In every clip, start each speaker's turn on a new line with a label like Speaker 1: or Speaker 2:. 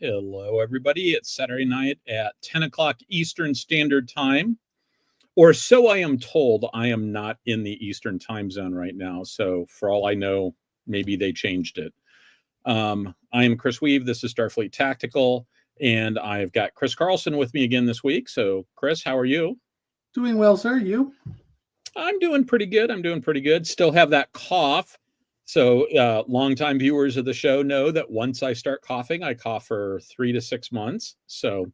Speaker 1: Hello, everybody. It's Saturday night at 10 o'clock Eastern Standard Time, or so I am told. I am not in the Eastern time zone right now, so for all I know, maybe they changed it. I am Chris Weuve. This is Starfleet Tactical, and I've got Chris Carlson with me again this week. So, Chris, how are you?
Speaker 2: Doing well, sir. You?
Speaker 1: I'm doing pretty good. Still have that cough. So longtime viewers of the show know that once I start coughing, I cough for 3 to 6 months. So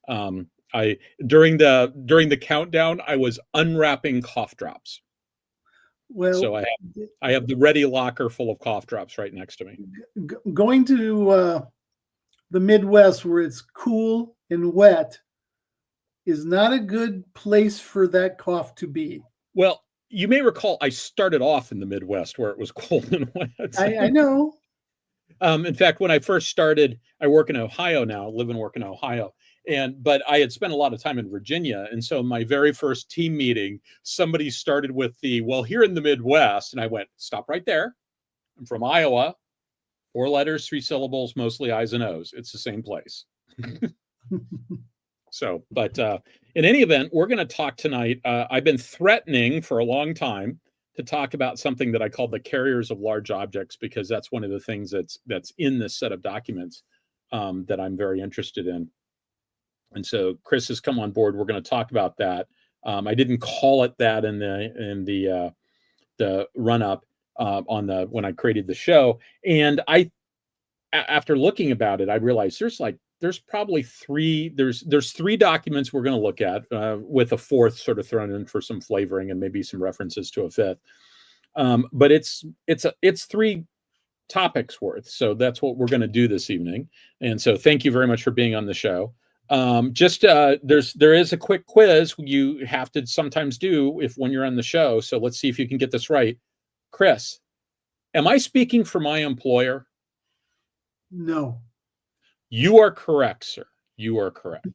Speaker 1: I during the countdown, I was unwrapping cough drops.
Speaker 2: Well,
Speaker 1: so I have the ready locker full of cough drops right next to me.
Speaker 2: Going to the Midwest where it's cool and wet is not a good place for that cough to be.
Speaker 1: Well, you may recall I started off in the Midwest where it was cold and wet.
Speaker 2: I know.
Speaker 1: In fact, when I first started, I work in Ohio now, live and work in Ohio. But I had spent a lot of time in Virginia. And so my very first team meeting, somebody started with here in the Midwest. And I went, stop right there. I'm from Iowa. 4 letters, 3 syllables, mostly I's and O's. It's the same place. But in any event, we're going to talk tonight. I've been threatening for a long time to talk about something that I call the carriers of large objects, because that's one of the things that's in this set of documents that I'm very interested in. And so Chris has come on board. We're going to talk about that. I didn't call it that in the run up when I created the show. And after looking about it, I realized there's probably 3 documents we're going to look at with a 4th sort of thrown in for some flavoring and maybe some references to a 5th. But it's 3 topics worth. So that's what we're going to do this evening. And so thank you very much for being on the show. There is a quick quiz you have to sometimes do when you're on the show. So let's see if you can get this right. Chris, am I speaking for my employer?
Speaker 2: No.
Speaker 1: You are correct, sir. You are correct.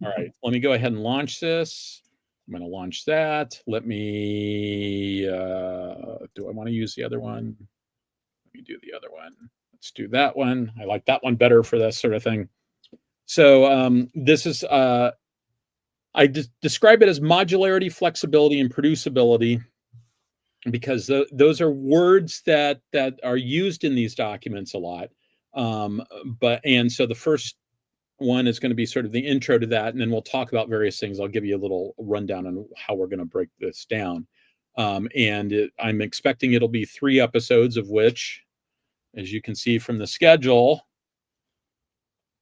Speaker 1: All right. Let me go ahead and launch this. I'm going to launch that. Let me, do I want to use the other one? Let me do the other one. Let's do that one. I like that one better for this sort of thing. So this is, I describe it as modularity, flexibility, and producibility, because those are words that are used in these documents a lot. And so the first one is going to be sort of the intro to that, and then we'll talk about various things. I'll give you a little rundown on how we're going to break this down. I'm expecting it'll be 3 episodes, of which, as you can see from the schedule,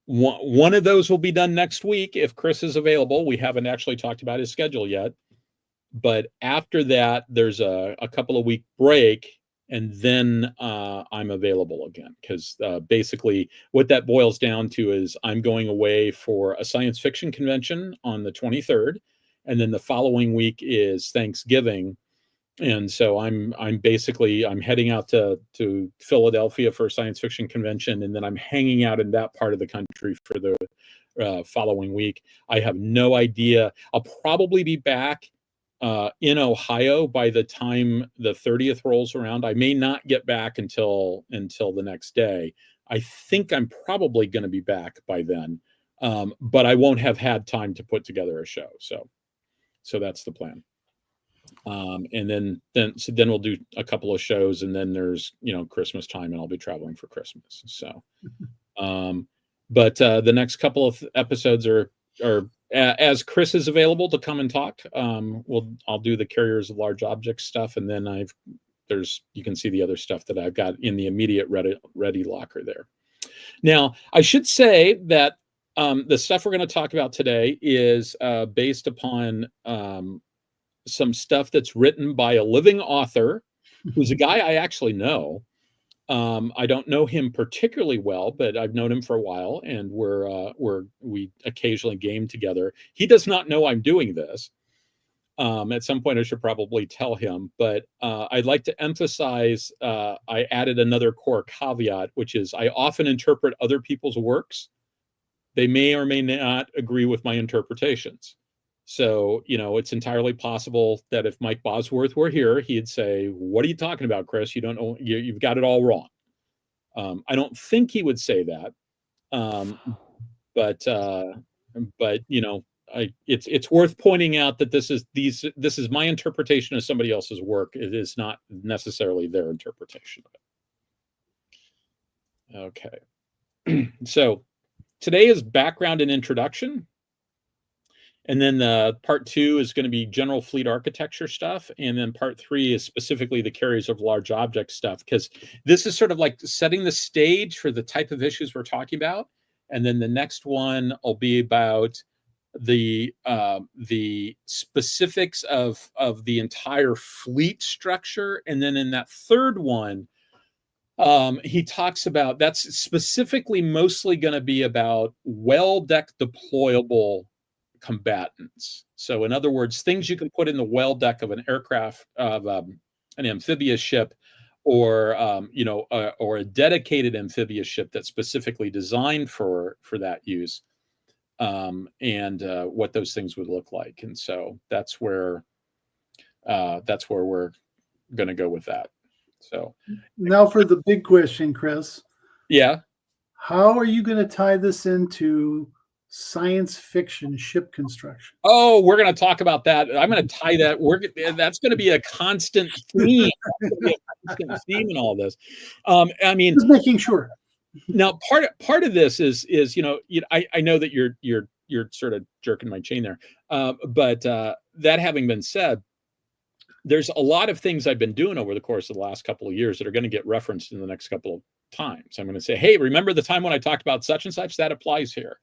Speaker 1: one of those will be done next week if Chris is available. We haven't actually talked about his schedule yet, but after that, there's a couple of week break. And then I'm available again, because basically what that boils down to is I'm going away for a science fiction convention on the 23rd, and then the following week is Thanksgiving, and so I'm heading out to Philadelphia for a science fiction convention, and then I'm hanging out in that part of the country for the following week. I have no idea. I'll probably be back in Ohio by the time the 30th rolls around. I may not get back until the next day. I think I'm probably going to be back by then, but I won't have had time to put together a show. So that's the plan. And then we'll do a couple of shows, and then there's Christmas time, and I'll be traveling for Christmas. So, but the next couple of episodes are as Chris is available to come and talk, I'll do the carriers of large objects stuff, and then you can see the other stuff that I've got in the immediate ready locker there. Now, I should say that the stuff we're going to talk about today is based upon some stuff that's written by a living author, who's a guy I actually know. I don't know him particularly well, but I've known him for a while, and we occasionally game together. He does not know I'm doing this. At some point I should probably tell him, but I'd like to emphasize, I added another core caveat, which is I often interpret other people's works. They may or may not agree with my interpretations. So, it's entirely possible that if Mike Bosworth were here, he'd say, "What are you talking about, Chris? You don't know, you've got it all wrong." I don't think he would say that, But you know, it's worth pointing out that this is my interpretation of somebody else's work. It is not necessarily their interpretation of it. Okay. So today is background and introduction. And then part 2 is going to be general fleet architecture stuff. And then part 3 is specifically the carriers of large object stuff, because this is sort of like setting the stage for the type of issues we're talking about. And then the next one will be about the specifics of the entire fleet structure. And then in that third one, he talks about, that's specifically mostly going to be about well-deck deployable combatants. So in other words, things you can put in the well deck of an aircraft, of an amphibious ship, or or a dedicated amphibious ship that's specifically designed for that use, and what those things would look like. And so that's where we're going to go with that. So
Speaker 2: now for the big question, Chris.
Speaker 1: Yeah.
Speaker 2: How are you going to tie this into science fiction ship construction?
Speaker 1: Oh, we're going to talk about that. I'm going to tie that. That's going to be a constant theme. In all this. I mean,
Speaker 2: just making sure.
Speaker 1: Now, part of this is I know that you're sort of jerking my chain there, but that having been said, there's a lot of things I've been doing over the course of the last couple of years that are going to get referenced in the next couple of times. I'm going to say, hey, remember the time when I talked about such and such? That applies here.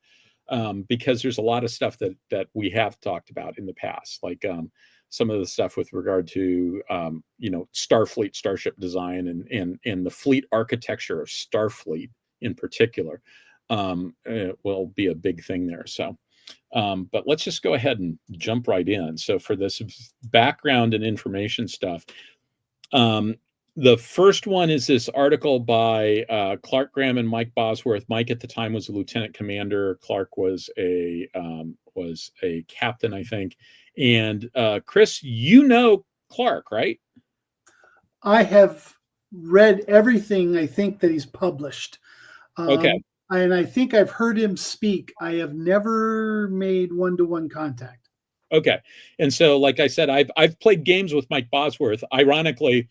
Speaker 1: Because there's a lot of stuff that we have talked about in the past, like some of the stuff with regard to Starfleet, starship design, and the fleet architecture of Starfleet in particular will be a big thing there. So, but let's just go ahead and jump right in. So for this background and information stuff, the first one is this article by Clark Graham and Mike Bosworth. Mike at the time was a lieutenant commander. Clark was a captain, I think. And Chris, Clark, right?
Speaker 2: I have read everything I think that he's published.
Speaker 1: Okay.
Speaker 2: And I think I've heard him speak. I have never made one-to-one contact.
Speaker 1: Okay. And so, like I said, I've played games with Mike Bosworth. Ironically,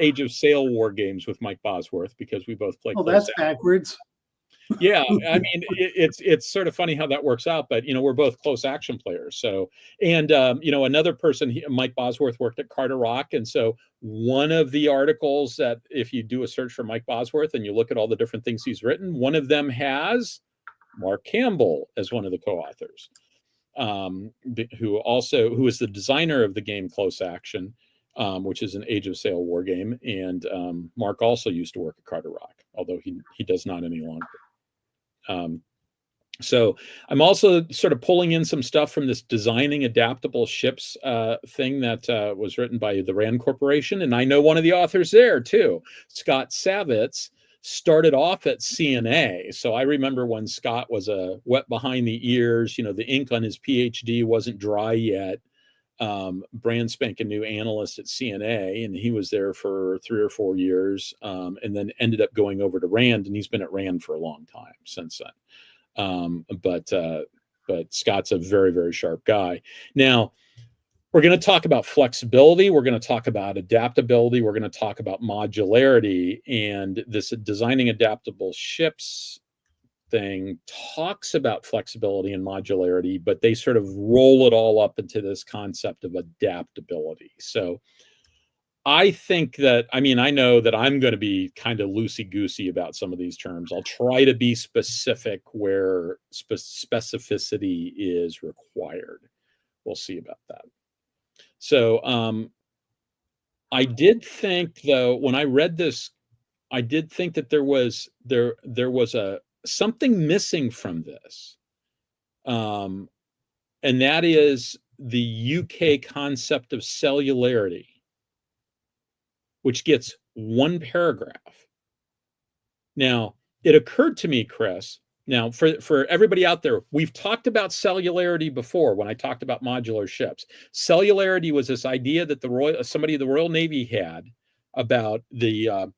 Speaker 1: Age of Sail war games with Mike Bosworth, because we both played.
Speaker 2: Oh, that's backwards.
Speaker 1: Yeah, I mean, it's sort of funny how that works out, but we're both close action players. So, and another person, Mike Bosworth, worked at Carter Rock, and so one of the articles that, if you do a search for Mike Bosworth and you look at all the different things he's written, one of them has Mark Campbell as one of the co-authors, who is the designer of the game Close Action, which is an Age of Sail war game. And Mark also used to work at Carter Rock, although he does not any longer. So I'm also sort of pulling in some stuff from this designing adaptable ships thing that was written by the Rand Corporation. And I know one of the authors there too. Scott Savitz started off at CNA. So I remember when Scott was wet behind the ears, the ink on his PhD wasn't dry yet. Brand spanking new analyst at CNA, and he was there for 3 or 4 years, and then ended up going over to Rand, and he's been at Rand for a long time since then. But Scott's a very, very sharp guy. Now, we're going to talk about flexibility. We're going to talk about adaptability. We're going to talk about modularity, and this designing adaptable ships thing talks about flexibility and modularity, but they sort of roll it all up into this concept of adaptability. So I think that, I know that I'm going to be kind of loosey-goosey about some of these terms. I'll try to be specific where specificity is required. We'll see about that. So I did think, though, when I read this, I did think that there was something missing from this, and that is the UK concept of cellularity, which gets one paragraph. Now, it occurred to me, Chris, now for everybody out there, we've talked about cellularity before when I talked about modular ships. Cellularity was this idea that somebody of the Royal Navy had about that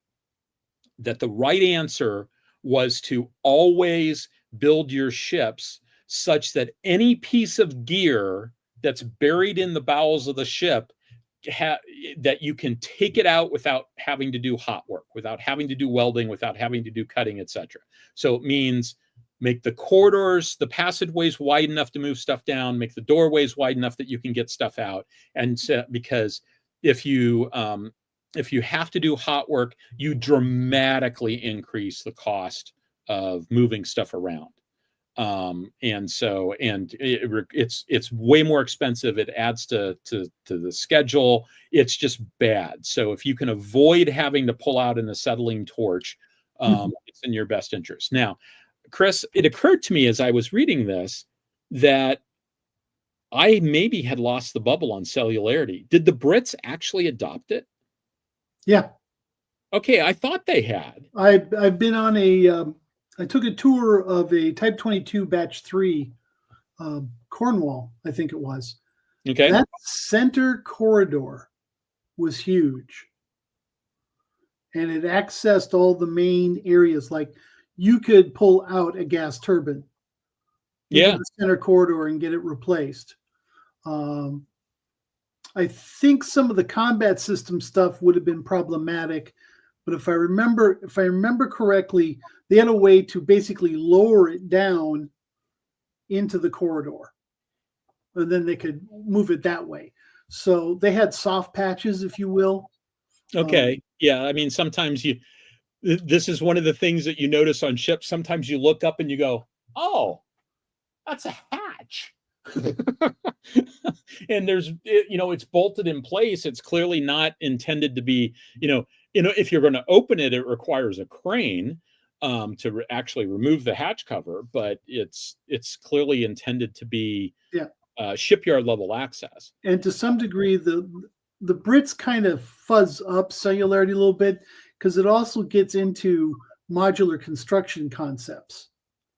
Speaker 1: the right answer was to always build your ships such that any piece of gear that's buried in the bowels of the ship, that you can take it out without having to do hot work, without having to do welding, without having to do cutting, etc. So it means make the corridors, the passageways wide enough to move stuff down, make the doorways wide enough that you can get stuff out. And so, because if you have to do hot work, you dramatically increase the cost of moving stuff around. It's way more expensive. It adds to the schedule. It's just bad. So if you can avoid having to pull out an acetylene torch, it's in your best interest. Now, Chris, it occurred to me as I was reading this that I maybe had lost the bubble on cellularity. Did the Brits actually adopt it?
Speaker 2: Yeah.
Speaker 1: Okay, I thought they had.
Speaker 2: I've been on I took a tour of a Type 22 Batch 3, Cornwall, I think it was.
Speaker 1: Okay.
Speaker 2: That center corridor was huge. And it accessed all the main areas. Like you could pull out a gas turbine into the center corridor and get it replaced. I think some of the combat system stuff would have been problematic. But if I remember correctly, they had a way to basically lower it down into the corridor, and then they could move it that way. So they had soft patches, if you will.
Speaker 1: Okay. Yeah. I mean, sometimes this is one of the things that you notice on ships. Sometimes you look up and you go, "Oh, that's a hatch." And it's bolted in place. It's clearly not intended to be, if you're going to open it, it requires a crane to actually remove the hatch cover, but it's clearly intended to be shipyard level access.
Speaker 2: And to some degree, the Brits kind of fuzz up cellularity a little bit because it also gets into modular construction concepts.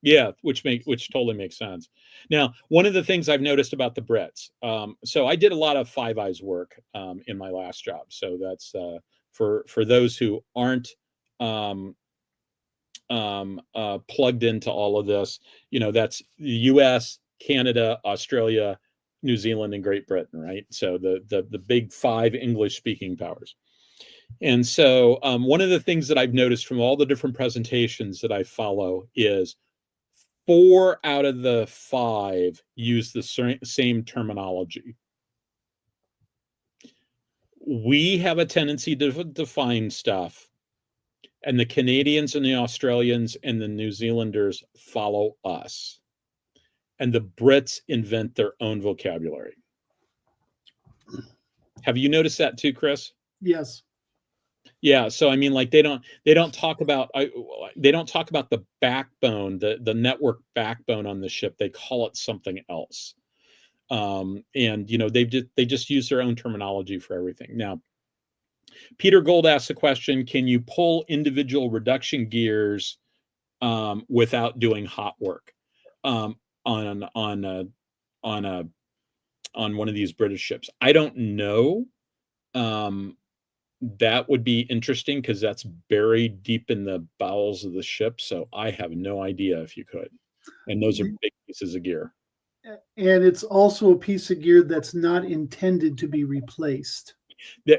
Speaker 1: Yeah, which totally makes sense. Now, one of the things I've noticed about the Brits, so I did a lot of Five Eyes work in my last job. So that's for those who aren't plugged into all of this, that's the U.S., Canada, Australia, New Zealand, and Great Britain, right? So the big five English-speaking powers. And so one of the things that I've noticed from all the different presentations that I follow is 4 out of the 5 use the same terminology. We have a tendency to define stuff, and the Canadians and the Australians and the New Zealanders follow us. And the Brits invent their own vocabulary. Have you noticed that too, Chris?
Speaker 2: Yes.
Speaker 1: Yeah, so I mean, like they don't talk about the backbone, the network backbone on the ship. They call it something else, and they just use their own terminology for everything. Now, Peter Gold asks a question: can you pull individual reduction gears without doing hot work on one of these British ships? I don't know. That would be interesting because that's buried deep in the bowels of the ship. So I have no idea if you could. And those are big pieces of gear.
Speaker 2: And it's also a piece of gear that's not intended to be replaced.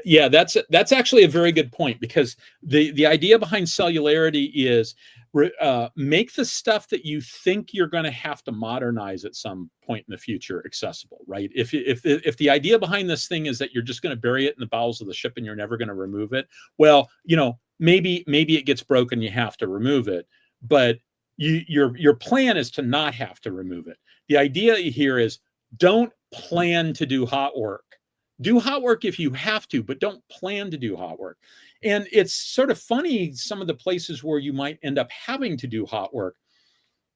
Speaker 1: Yeah, that's actually a very good point, because the idea behind cellularity is make the stuff that you think you're going to have to modernize at some point in the future accessible, right? If the idea behind this thing is that you're just going to bury it in the bowels of the ship and you're never going to remove it, well, maybe it gets broken, you have to remove it, but your plan is to not have to remove it. The idea here is don't plan to do hot work. Do hot work if you have to, but don't plan to do hot work. And it's sort of funny, some of the places where you might end up having to do hot work.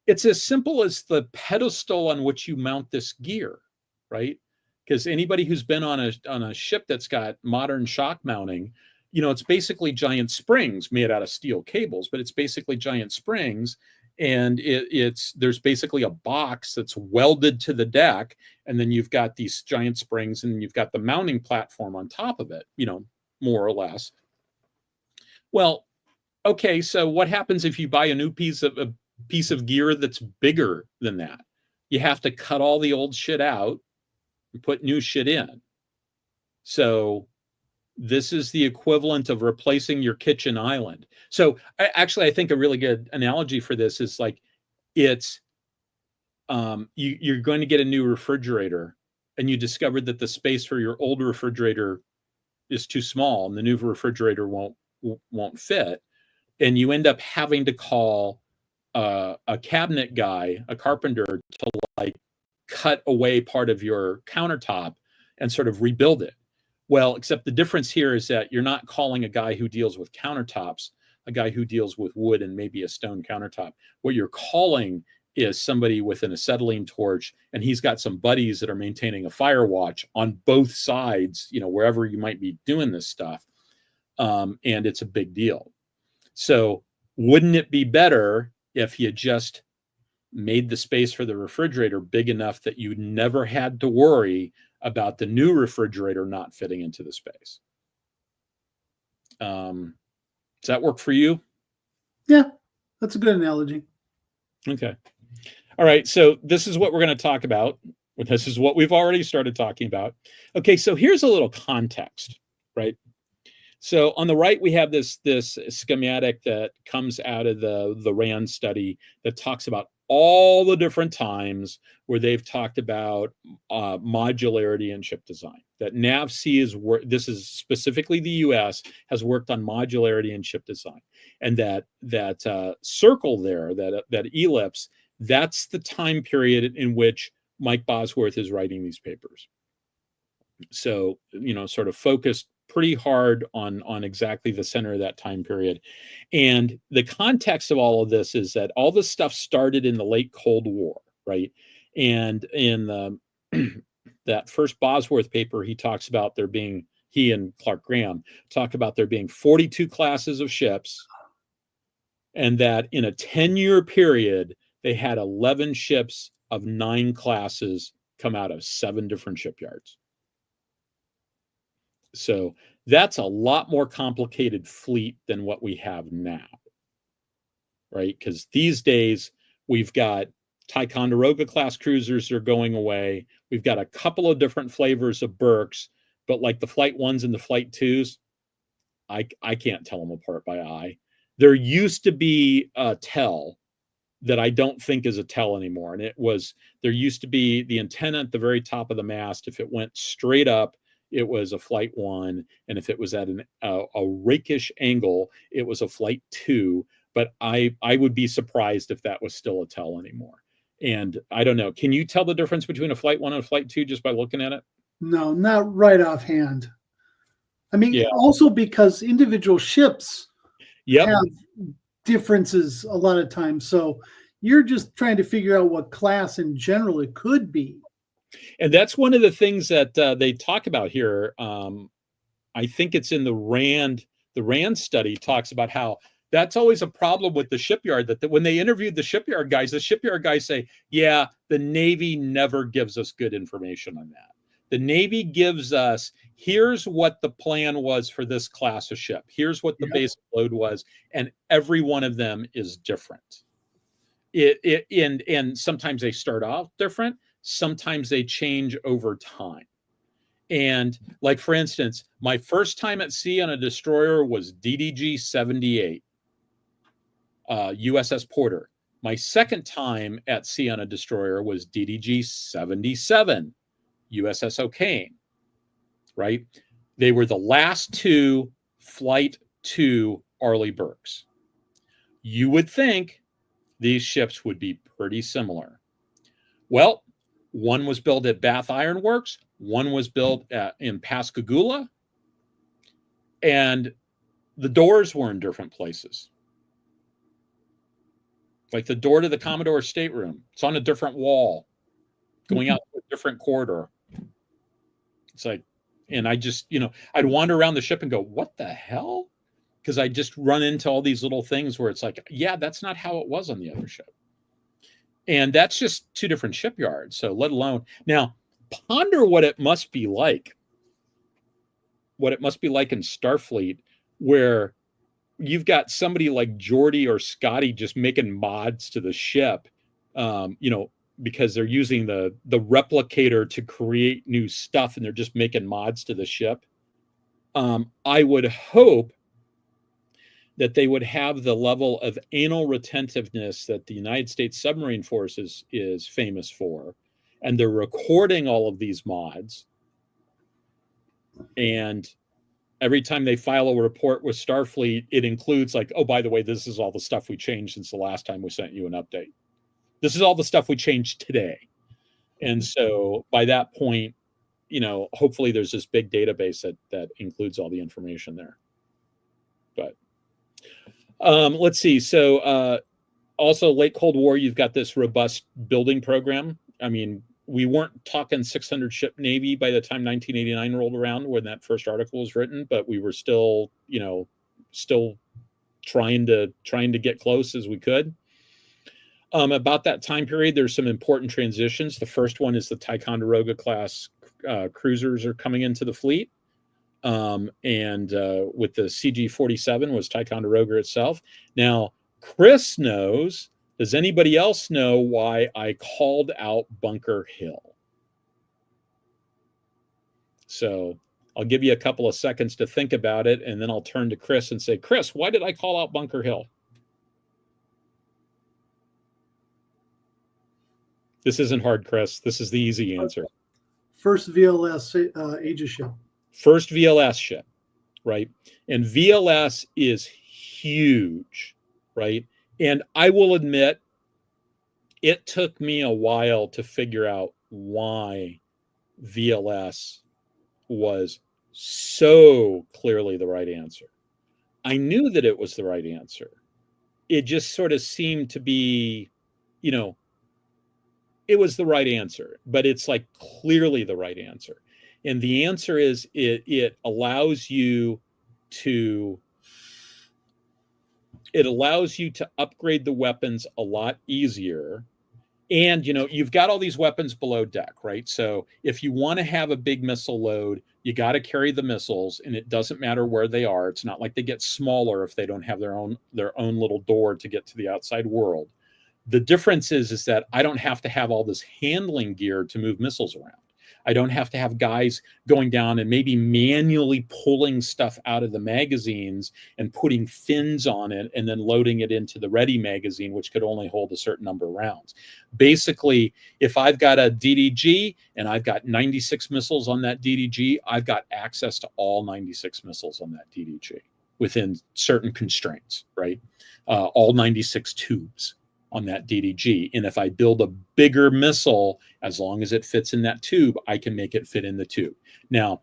Speaker 1: It's as simple as the pedestal on which you mount this gear, right? Because anybody who's been on a ship that's got modern shock mounting, it's basically giant springs made out of steel cables, but it's basically giant springs. And there's basically a box that's welded to the deck, and then you've got these giant springs, and you've got the mounting platform on top of it, more or less. Well, Okay, so what happens if you buy a piece of gear that's bigger than that? You have to cut all the old shit out and put new shit in. So this is the equivalent of replacing your kitchen island. So I think a really good analogy for this is like it's you're going to get a new refrigerator, and you discovered that the space for your old refrigerator is too small, and the new refrigerator won't fit, and you end up having to call a cabinet guy, a carpenter, to like cut away part of your countertop and sort of rebuild it. Well, except the difference here is that you're not calling a guy who deals with countertops, a guy who deals with wood and maybe a stone countertop. What you're calling is somebody with an acetylene torch, and he's got some buddies that are maintaining a fire watch on both sides, wherever you might be doing this stuff. And it's a big deal. So wouldn't it be better if you just made the space for the refrigerator big enough that you never had to worry about the new refrigerator not fitting into the space? Does that work for you?
Speaker 2: Yeah, that's a good analogy.
Speaker 1: Okay. All right. So this is what we're going to talk about. This is what we've already started talking about. Okay. So here's a little context, right? So on the right, we have this schematic that comes out of the RAND study that talks about all the different times where they've talked about modularity in ship design. That NAVSEA this is specifically the U.S. has worked on modularity in ship design, and that circle there, that ellipse, that's the time period in which Mike Bosworth is writing these papers. So sort of focused pretty hard on exactly the center of that time period. And the context of all of this is that all this stuff started in the late Cold War, right? And in that first Bosworth paper, he talks about he and Clark Graham talk about there being 42 classes of ships, and that in a 10-year period, they had 11 ships of 9 classes come out of 7 different shipyards. So that's a lot more complicated fleet than what we have now, right? Because these days we've got Ticonderoga class cruisers are going away. We've got a couple of different flavors of Burkes, but like the Flight 1s and the Flight 2s, I can't tell them apart by eye. There used to be a tell that I don't think is a tell anymore. And there used to be the antenna at the very top of the mast. If it went straight up, it was a Flight 1, and if it was at a rakish angle, it was a Flight 2. But I would be surprised if that was still a tell anymore. And I don't know. Can you tell the difference between a Flight 1 and a Flight 2 just by looking at it?
Speaker 2: No, not right offhand. I mean,
Speaker 1: yeah.
Speaker 2: Also because individual ships
Speaker 1: Yep.
Speaker 2: have differences a lot of times. So you're just trying to figure out what class in general it could be.
Speaker 1: And that's one of the things that they talk about here. I think it's in the RAND study talks about how that's always a problem with the shipyard, that when they interviewed the shipyard guys say, yeah, the Navy never gives us good information on that. The Navy gives us, here's what the plan was for this class of ship. Here's what the basic load was. And every one of them is different. And sometimes they start off different. Sometimes they change over time. And like, for instance, my first time at sea on a destroyer was DDG 78, USS Porter. My second time at sea on a destroyer was DDG 77, USS O'Kane, right? They were the last 2 Flight 2 Arleigh Burkes. You would think these ships would be pretty similar. Well, one was built at Bath Iron Works, one was built in Pascagoula, and the doors were in different places. Like the door to the Commodore's stateroom, it's on a different wall, going out to a different corridor. It's like, and I just, I'd wander around the ship and go, what the hell? Because I just run into all these little things where it's like, yeah, that's not how it was on the other ship. And that's just 2 different shipyards. So let alone, now ponder what it must be like in Starfleet, where you've got somebody like Geordie or Scotty just making mods to the ship, because they're using the replicator to create new stuff, and they're just making mods to the ship. I would hope that they would have the level of anal retentiveness that the United States Submarine Force is famous for, and they're recording all of these mods. And every time they file a report with Starfleet, it includes like, oh, by the way, this is all the stuff we changed since the last time we sent you an update. This is all the stuff we changed today. And so by that point, hopefully there's this big database that includes all the information there. But let's see. So also late Cold War, you've got this robust building program. I mean, we weren't talking 600 ship Navy by the time 1989 rolled around when that first article was written, but we were still trying to get close as we could. About that time period, there's some important transitions. The first one is the Ticonderoga class cruisers are coming into the fleet. And with the CG-47 was Ticonderoga itself. Now, Chris knows. Does anybody else know why I called out Bunker Hill? So I'll give you a couple of seconds to think about it, and then I'll turn to Chris and say, Chris, why did I call out Bunker Hill? This isn't hard, Chris. This is the easy answer.
Speaker 2: First VLS Aegis ship.
Speaker 1: First VLS ship, right? And VLS is huge, right? And I will admit, it took me a while to figure out why VLS was so clearly the right answer. I knew that it was the right answer. It just sort of seemed to be, it was the right answer, but it's like clearly the right answer. And the answer is it allows you to upgrade the weapons a lot easier. And, you've got all these weapons below deck, right? So if you want to have a big missile load, you got to carry the missiles, and it doesn't matter where they are. It's not like they get smaller if they don't have their own little door to get to the outside world. The difference is that I don't have to have all this handling gear to move missiles around. I don't have to have guys going down and maybe manually pulling stuff out of the magazines and putting fins on it and then loading it into the ready magazine, which could only hold a certain number of rounds. Basically, if I've got a DDG and I've got 96 missiles on that DDG, I've got access to all 96 missiles on that DDG within certain constraints, right? All 96 tubes on that DDG. And if I build a bigger missile, as long as it fits in that tube, I can make it fit in the tube. Now,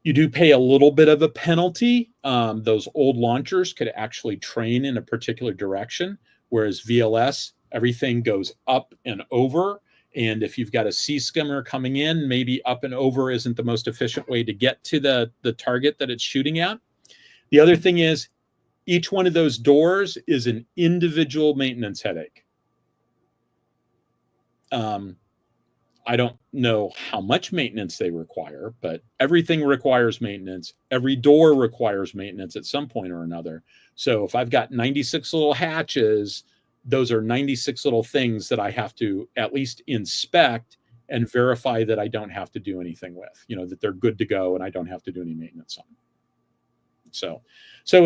Speaker 1: you do pay a little bit of a penalty. Those old launchers could actually train in a particular direction, whereas VLS, everything goes up and over. And if you've got a sea skimmer coming in, maybe up and over isn't the most efficient way to get to the target that it's shooting at. The other thing is, each one of those doors is an individual maintenance headache. I don't know how much maintenance they require, but everything requires maintenance. Every door requires maintenance at some point or another. So if I've got 96 little hatches, those are 96 little things that I have to at least inspect and verify that I don't have to do anything with, that they're good to go and I don't have to do any maintenance on them. So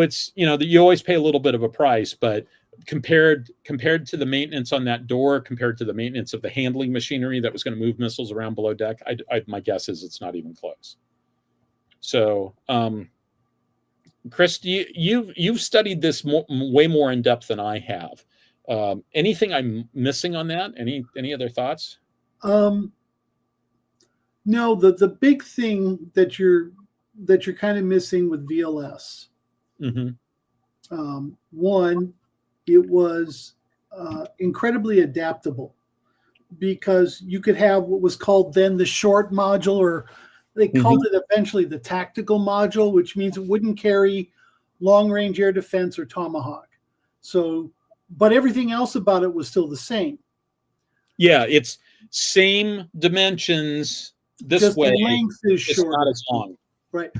Speaker 1: it's, you always pay a little bit of a price, but compared to the maintenance on that door, compared to the maintenance of the handling machinery that was going to move missiles around below deck, my guess is it's not even close. So, Chris, you've studied this way more in depth than I have. Anything I'm missing on that? Any other thoughts?
Speaker 2: No, the big thing that you're kind of missing with VLS. Mm-hmm. One, it was incredibly adaptable because you could have what was called then the short module, or they called it eventually the tactical module, which means it wouldn't carry long-range air defense or Tomahawk. So, but everything else about it was still the same.
Speaker 1: Yeah, it's same dimensions this just way.
Speaker 2: The length is short.
Speaker 1: Not as long.
Speaker 2: Right.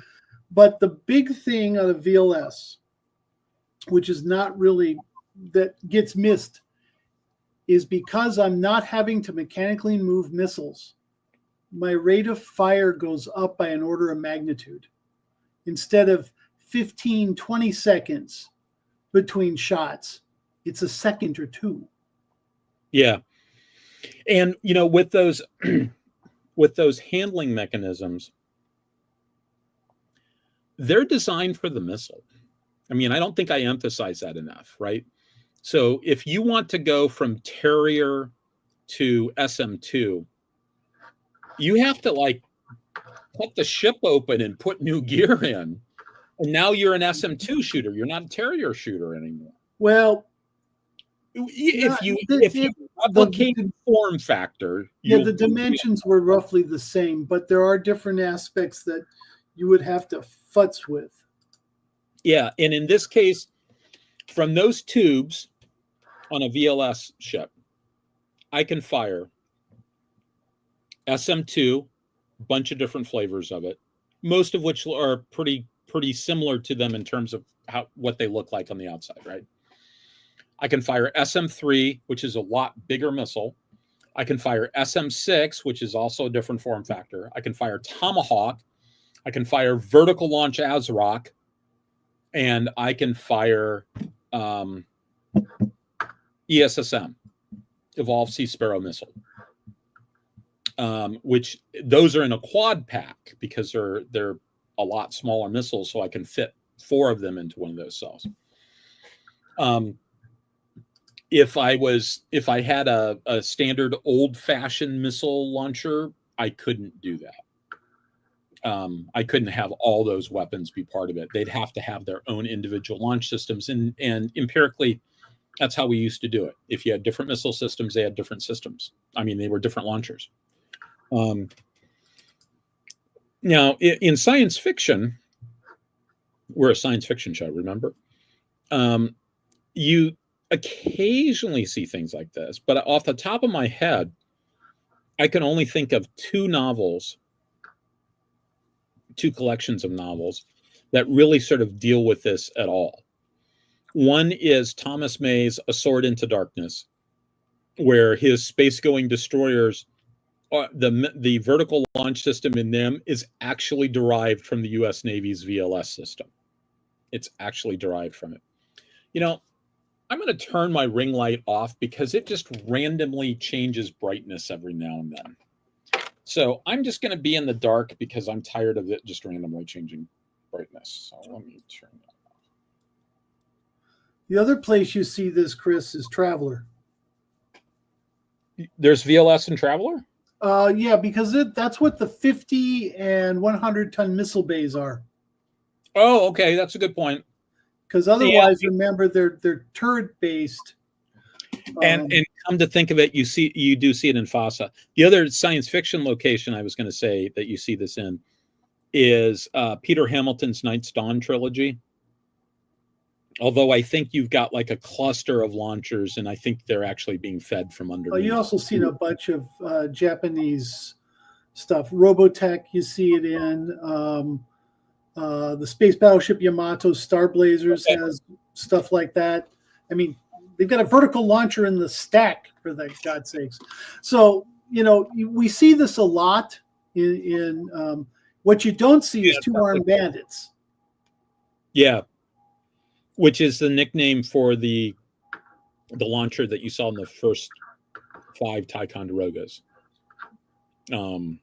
Speaker 2: But the big thing out of VLS which is not really, that gets missed, is because I'm not having to mechanically move missiles, my rate of fire goes up by an order of magnitude. Instead of 15, 20 seconds between shots, it's a second or two.
Speaker 1: Yeah. And, you know, with those with those handling mechanisms, they're designed for the missile. I mean, I don't think I emphasize that enough, right? So if you want to go from Terrier to SM2, you have to like cut the ship open and put new gear in. And now you're an SM2 shooter. You're not a Terrier shooter anymore.
Speaker 2: Well,
Speaker 1: if you replicate the form factor,
Speaker 2: the dimensions were roughly the same, but there are different aspects that you would have to futz with.
Speaker 1: Yeah, and in this case, from those tubes on a VLS ship, I can fire SM2, a bunch of different flavors of it, most of which are pretty similar to them in terms of what they look like on the outside, right? I can fire SM3, which is a lot bigger missile. I can fire SM6, which is also a different form factor. I can fire Tomahawk. I can fire vertical launch ASROC. And I can fire ESSM, Evolved Sea Sparrow Missile, which those are in a quad pack because they're a lot smaller missiles, so I can fit 4 of them into one of those cells. If I had a standard old-fashioned missile launcher, I couldn't do that. I couldn't have all those weapons be part of it. They'd have to have their own individual launch systems. And empirically, that's how we used to do it. If you had different missile systems, they had different systems. I mean, they were different launchers. Now, in science fiction, we're a science fiction show, remember? You occasionally see things like this, but off the top of my head, I can only think of 2 collections of novels that really sort of deal with this at all. One is Thomas May's A Sword into Darkness, where his space-going destroyers, the vertical launch system in them is actually derived from the U.S. Navy's VLS system. It's actually derived from it. You know, I'm going to turn my ring light off because it just randomly changes brightness every now and then. So I'm just going to be in the dark because I'm tired of it just randomly changing brightness. So let me turn that off.
Speaker 2: The other place you see this, Chris, is Traveler.
Speaker 1: There's VLS in Traveler?
Speaker 2: Yeah, because that's what the 50 and 100-ton missile bays are.
Speaker 1: Oh, okay. That's a good point.
Speaker 2: Because otherwise, remember, they're turret-based.
Speaker 1: And come to think of it, you do see it in FASA. The other science fiction location I was going to say that you see this in is Peter Hamilton's Night's Dawn trilogy. Although I think you've got like a cluster of launchers, and I think they're actually being fed from underneath.
Speaker 2: Oh, you also seen a bunch of Japanese stuff. Robotech, you see it in. The space battleship Yamato Star Blazers has stuff like that. I mean, they've got a vertical launcher in the stack, for that God's sakes. So, you know, we see this a lot in what you don't see is 2-armed bandits. Yeah.
Speaker 1: Which is the nickname for the launcher that you saw in the first 5 Ticonderogas.
Speaker 2: The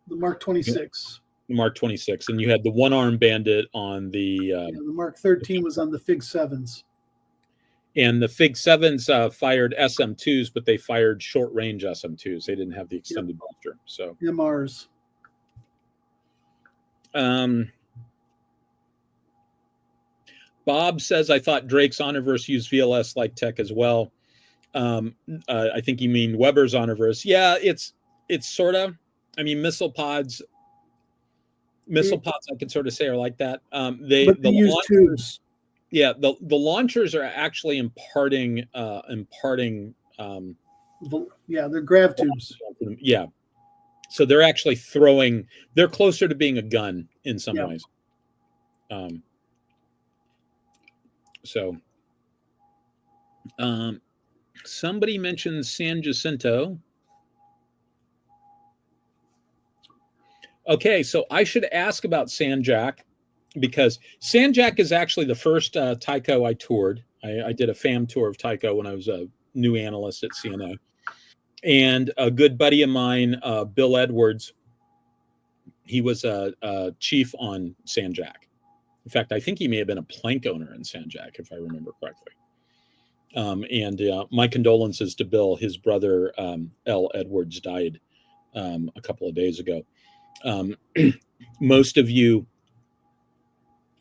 Speaker 2: Mark 26.
Speaker 1: The Mark 26. And you had the 1-armed bandit on the...
Speaker 2: the Mark 13 was on the Fig 7s.
Speaker 1: And the Fig 7s fired SM2s, but they fired short-range SM2s. They didn't have the extended booster. So
Speaker 2: MRs.
Speaker 1: Bob says, I thought Drake's Honorverse used VLS-like tech as well. I think you mean Weber's Honorverse. Yeah, it's sort of. I mean, missile pods, I could sort of say are like that. They use tubes. Yeah, the launchers are actually imparting.
Speaker 2: They're grav tubes.
Speaker 1: Yeah, so they're actually throwing. They're closer to being a gun in some ways. So Somebody mentioned San Jacinto. Okay, so I should ask about San Jac, because San Jac is actually the first Tycho I toured. I did a FAM tour of Tycho when I was a new analyst at CNA. And a good buddy of mine, Bill Edwards, he was a chief on San Jac. In fact, I think he may have been a plank owner in San Jac, if I remember correctly. And my condolences to Bill. His brother, L. Edwards, died a couple of days ago. Most of you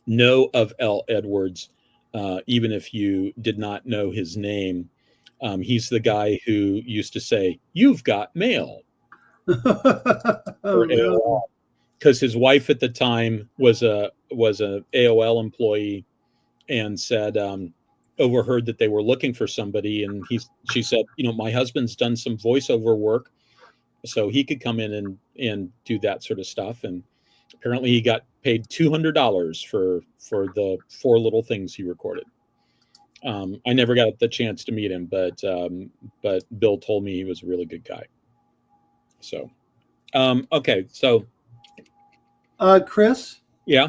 Speaker 1: know of L. Edwards, even if you did not know his name. He's the guy who used to say, "You've got mail," for AOL, because his wife at the time was an AOL employee, and said, overheard that they were looking for somebody, and she said, my husband's done some voiceover work, so he could come in and do that sort of stuff. And apparently he got paid $200 for the 4 little things he recorded. I never got the chance to meet him, but Bill told me he was a really good guy. So, okay. So,
Speaker 2: Chris?
Speaker 1: Yeah.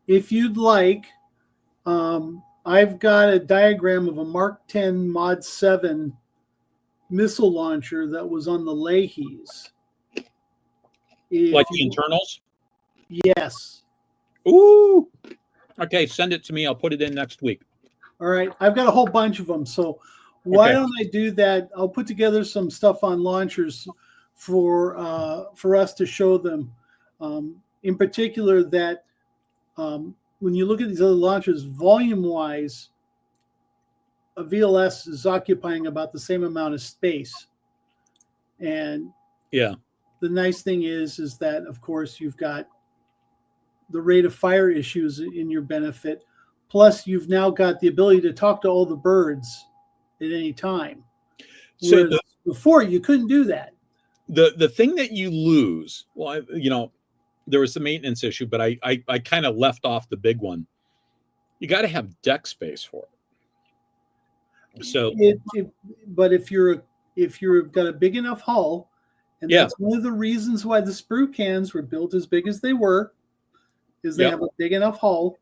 Speaker 2: If you'd like, I've got a diagram of a Mark 10 Mod 7 missile launcher that was on the Leahys.
Speaker 1: Like the internals?
Speaker 2: Yes.
Speaker 1: Ooh. Okay, send it to me. I'll put it in next week.
Speaker 2: All right. I've got a whole bunch of them. So why don't I do that? I'll put together some stuff on launchers for us to show them. In particular, that when you look at these other launchers, volume-wise, a VLS is occupying about the same amount of space. And
Speaker 1: yeah,
Speaker 2: the nice thing is that, of course, you've got the rate of fire issues in your benefit. Plus, you've now got the ability to talk to all the birds at any time. So before, you couldn't do that.
Speaker 1: The thing that you lose, well, there was the maintenance issue, but I kind of left off the big one. You got to have deck space for it. So,
Speaker 2: but if you've got a big enough hull, and that's one of the reasons why the sprue cans were built as big as they were, is they have a big enough hull.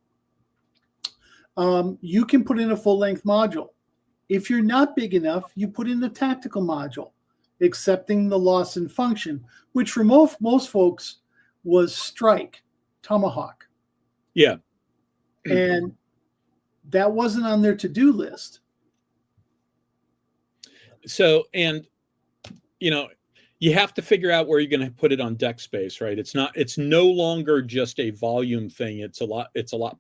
Speaker 2: You can put in a full-length module. If you're not big enough, you put in the tactical module, accepting the loss in function, which for most folks was Strike, Tomahawk.
Speaker 1: Yeah.
Speaker 2: And that wasn't on their to-do list.
Speaker 1: So, and, you have to figure out where you're going to put it on deck space, right? It's no longer just a volume thing. It's a lot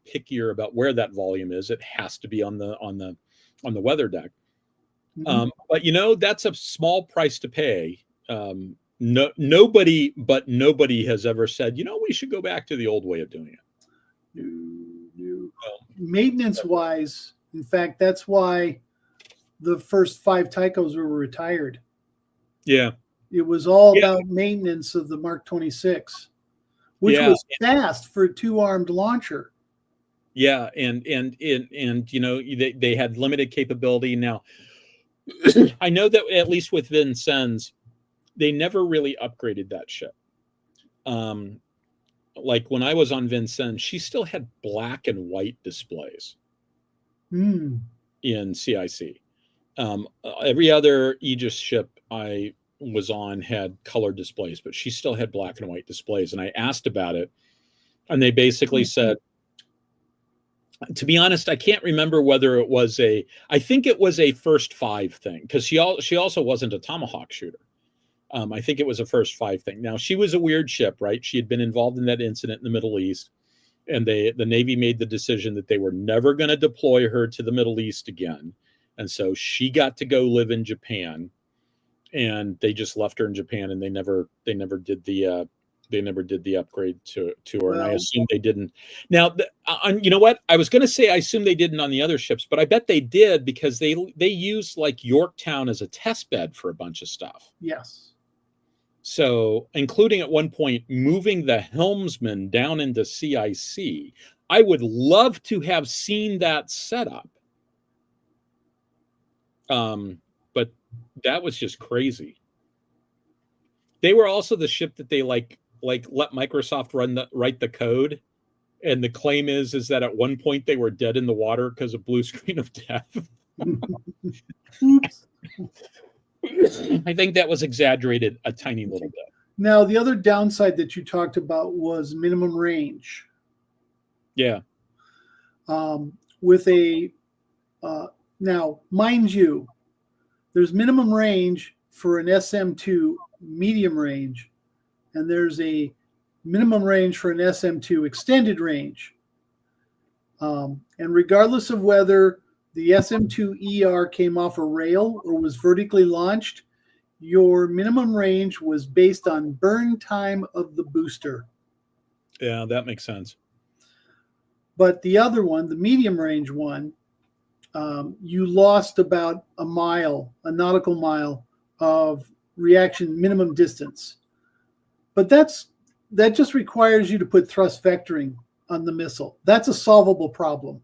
Speaker 1: pickier about where that volume is. It has to be on the weather deck. Mm-hmm. But that's a small price to pay. Nobody has ever said, we should go back to the old way of doing it.
Speaker 2: No. Maintenance wise, in fact, that's why the first 5 Tychos were retired.
Speaker 1: Yeah.
Speaker 2: It was all about maintenance of the Mark 26, which was fast for a 2-armed launcher.
Speaker 1: Yeah, and they had limited capability. Now, I know that at least with Vincennes, they never really upgraded that ship. Like when I was on Vincennes, she still had black and white displays in CIC. Every other Aegis ship I was on had color displays, but she still had black and white displays. And I asked about it, and they basically said, to be honest, I can't remember whether it was I think it was a first 5 thing, because she also wasn't a Tomahawk shooter. I think it was a first 5 thing. Now, she was a weird ship, right? She had been involved in that incident in the Middle East, and the Navy made the decision that they were never going to deploy her to the Middle East again. And so she got to go live in Japan, and they just left her in Japan, and they never did the upgrade to her. Well, and I assume they didn't. Now, you know what? I was going to say I assume they didn't on the other ships, but I bet they did, because they used like Yorktown as a test bed for a bunch of stuff.
Speaker 2: Yes.
Speaker 1: So, including at one point moving the helmsman down into CIC. I would love to have seen that setup. But that was just crazy. They were also the ship that they let Microsoft write the code, and the claim is that at one point they were dead in the water because of blue screen of death.
Speaker 2: Oops.
Speaker 1: I think that was exaggerated a tiny little bit.
Speaker 2: Now, the other downside that you talked about was minimum range.
Speaker 1: Yeah.
Speaker 2: Now, mind you, there's minimum range for an SM2 medium range, and there's a minimum range for an SM2 extended range. And regardless of whether the SM2 ER came off a rail or was vertically launched, your minimum range was based on burn time of the booster.
Speaker 1: Yeah, that makes sense.
Speaker 2: But the other one, the medium range one, you lost about a nautical mile of reaction minimum distance. But that just requires you to put thrust vectoring on the missile. That's a solvable problem.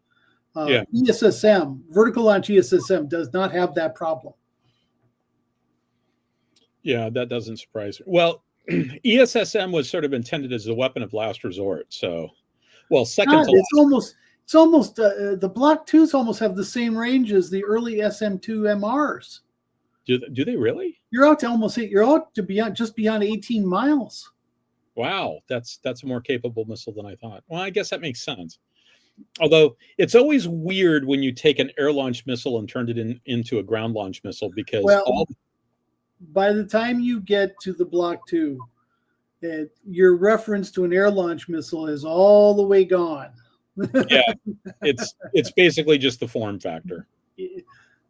Speaker 2: ESSM, vertical launch ESSM, does not have that problem.
Speaker 1: Yeah, that doesn't surprise me. Well, ESSM was sort of intended as the weapon of last resort. So, well, second to last.
Speaker 2: It's almost the Block 2s almost have the same range as the early SM2 MRs.
Speaker 1: Do they really?
Speaker 2: You're out to just beyond 18 miles.
Speaker 1: Wow, that's a more capable missile than I thought. Well, I guess that makes sense. Although it's always weird when you take an air launch missile and turn it into a ground launch missile, because
Speaker 2: by the time you get to the Block 2, your reference to an air launch missile is all the way gone.
Speaker 1: Yeah, it's basically just the form factor.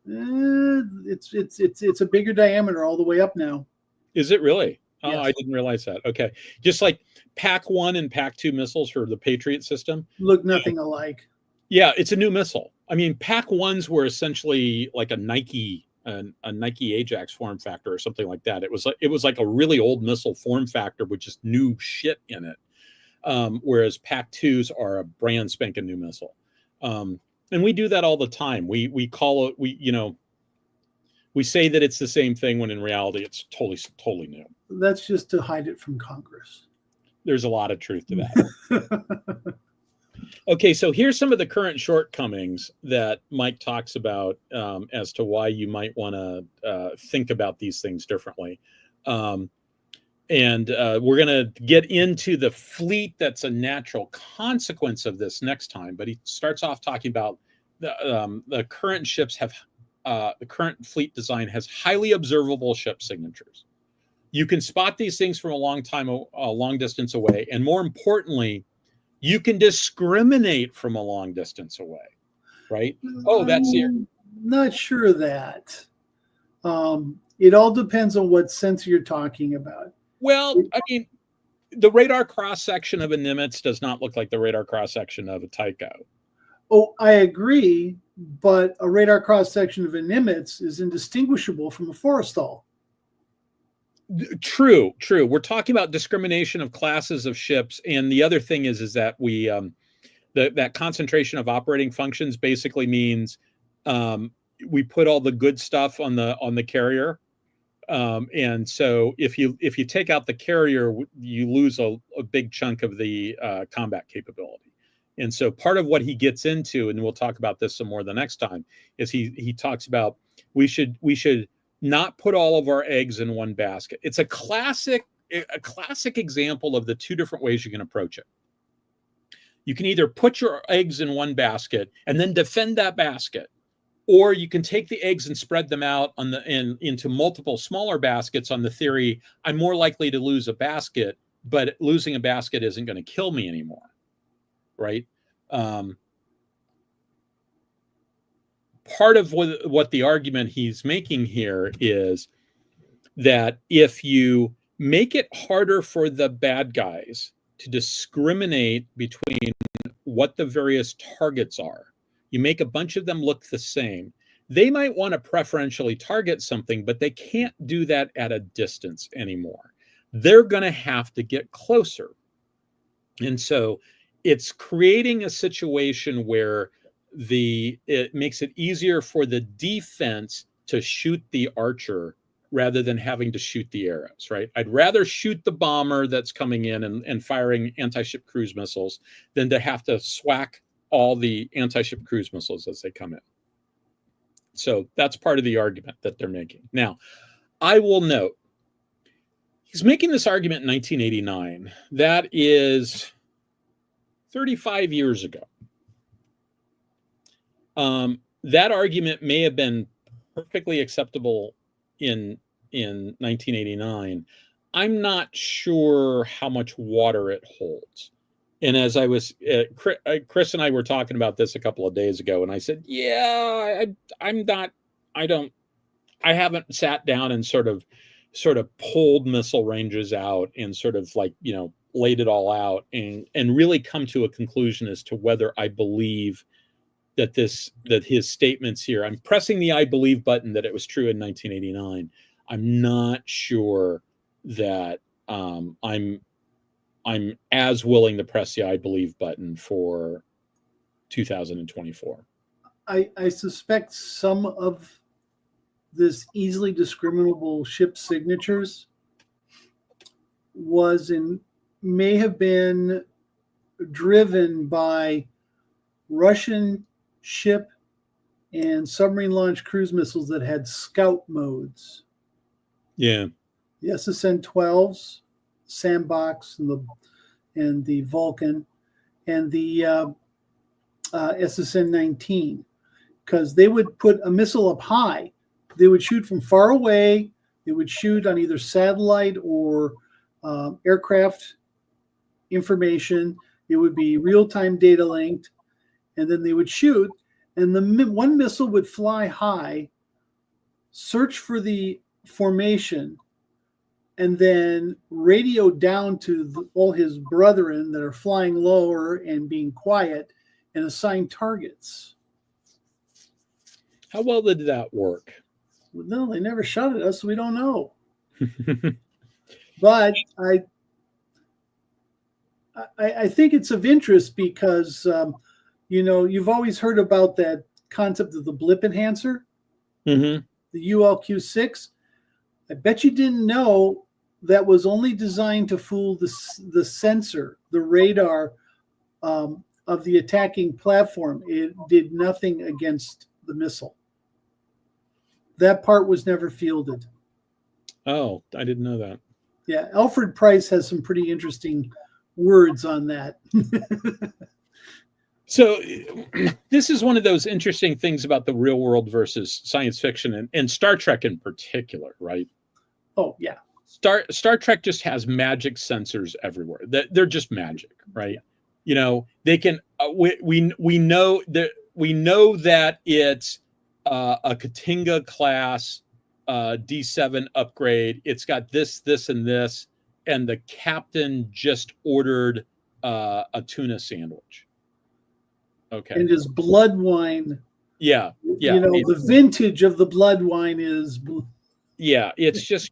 Speaker 2: It's a bigger diameter all the way up now.
Speaker 1: Is it really? Oh,
Speaker 2: Yes.
Speaker 1: I didn't realize that. Okay. Just like PAC-1 and PAC-2 missiles for the Patriot system.
Speaker 2: Look nothing alike.
Speaker 1: Yeah, it's a new missile. I mean, PAC-1s were essentially like a Nike Ajax form factor or something like that. It was like a really old missile form factor with just new shit in it. Whereas PAC-2s are a brand spanking new missile. And we do that all the time. We call it, we say that it's the same thing when in reality it's totally new.
Speaker 2: That's just to hide it from Congress.
Speaker 1: There's a lot of truth to that. Okay, so here's some of the current shortcomings that Mike talks about as to why you might want to think about these things differently. And we're going to get into the fleet that's a natural consequence of this next time. But he starts off talking about the current ships have the current fleet design has highly observable ship signatures. You can spot these things from a long distance away, and more importantly, you can discriminate from a long distance away. Right? Oh, that's here.
Speaker 2: Not sure of that. It all depends on what sensor you're talking about.
Speaker 1: Well, I mean, the radar cross-section of a Nimitz does not look like the radar cross-section of a Tycho.
Speaker 2: Oh, I agree, but a radar cross-section of a Nimitz is indistinguishable from a Forrestal.
Speaker 1: True. We're talking about discrimination of classes of ships, and the other thing is that we that concentration of operating functions basically means we put all the good stuff on the carrier. And so if you take out the carrier, you lose a big chunk of the combat capability. And so part of what he gets into, and we'll talk about this some more the next time, is he talks about we should not put all of our eggs in one basket. It's a classic example of the two different ways you can approach it. You can either put your eggs in one basket and then defend that basket, or you can take the eggs and spread them out into multiple smaller baskets on the theory I'm more likely to lose a basket, but losing a basket isn't going to kill me anymore, right? Part of what the argument he's making here is that if you make it harder for the bad guys to discriminate between what the various targets are, you make a bunch of them look the same. They might want to preferentially target something, but they can't do that at a distance anymore. They're going to have to get closer. And so it's creating a situation where it makes it easier for the defense to shoot the Archer rather than having to shoot the arrows, right? I'd rather shoot the bomber that's coming in and firing anti-ship cruise missiles than to have to swack all the anti-ship cruise missiles as they come in. So that's part of the argument that they're making. Now, I will note, he's making this argument in 1989. That is 35 years ago. That argument may have been perfectly acceptable in 1989. I'm not sure how much water it holds. And as I was, Chris and I were talking about this a couple of days ago, and I said, yeah, I haven't sat down and sort of pulled missile ranges out and sort of like, laid it all out and really come to a conclusion as to whether I believe that his statements here, I'm pressing the I believe button that it was true in 1989. I'm not sure that I'm as willing to press the I believe button for 2024.
Speaker 2: I suspect some of this easily discriminable ship signatures may have been driven by Russian ship and submarine launched cruise missiles that had scout modes.
Speaker 1: Yeah.
Speaker 2: The SSN-12s, Sandbox, and the Vulcan, and the SSN-19, because they would put a missile up high. They would shoot from far away. They would shoot on either satellite or aircraft information. It would be real-time data linked, and then they would shoot, and one missile would fly high, search for the formation, and then radio down to all his brethren that are flying lower and being quiet and assign targets.
Speaker 1: How well did that work?
Speaker 2: No, they never shot at us, so we don't know. But I think it's of interest because, you've always heard about that concept of the blip enhancer, the ULQ-6. I bet you didn't know that was only designed to fool the sensor, the radar of the attacking platform. It did nothing against the missile. That part was never fielded.
Speaker 1: Oh, I didn't know that.
Speaker 2: Yeah, Alfred Price has some pretty interesting words on that.
Speaker 1: So this is one of those interesting things about the real world versus science fiction and Star Trek in particular, right?
Speaker 2: Oh, yeah.
Speaker 1: Star Trek just has magic sensors everywhere. They're just magic, right? They can. We know that it's a Katinga class D7 upgrade. It's got this, and this, and the captain just ordered a tuna sandwich. Okay.
Speaker 2: And his blood wine.
Speaker 1: Yeah.
Speaker 2: The vintage of the blood wine is.
Speaker 1: Yeah, it's just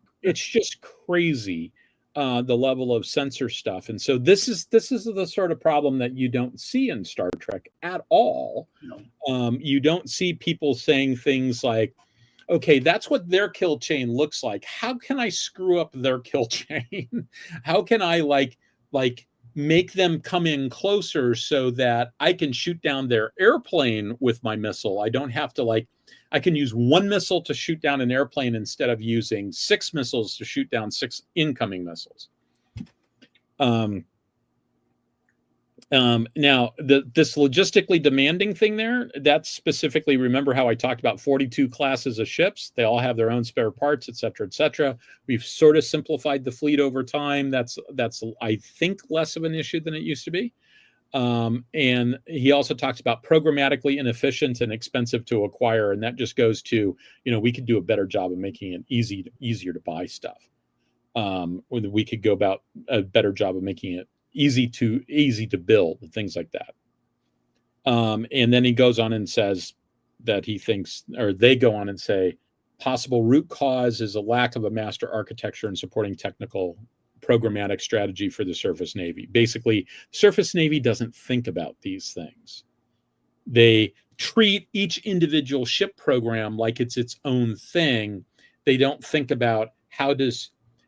Speaker 1: crazy, the level of sensor stuff, and so this is the sort of problem that you don't see in Star Trek at all. No. You don't see people saying things like, "Okay, that's what their kill chain looks like. How can I screw up their kill chain? How can I like make them come in closer so that I can shoot down their airplane with my missile? I don't have to I can use one missile to shoot down an airplane instead of using 6 missiles to shoot down 6 incoming missiles." Now, this logistically demanding thing there, that's specifically, remember how I talked about 42 classes of ships? They all have their own spare parts, et cetera, et cetera. We've sort of simplified the fleet over time. That's I think, less of an issue than it used to be. And he also talks about programmatically inefficient and expensive to acquire. And that just goes to, we could do a better job of making it easier to buy stuff. We could go about a better job of making it easy to build, things like that. And then he goes on and says that he thinks, or they go on and say, possible root cause is a lack of a master architecture and supporting technical programmatic strategy for the surface Navy. Basically, surface Navy doesn't think about these things. They treat each individual ship program like it's its own thing. They don't think about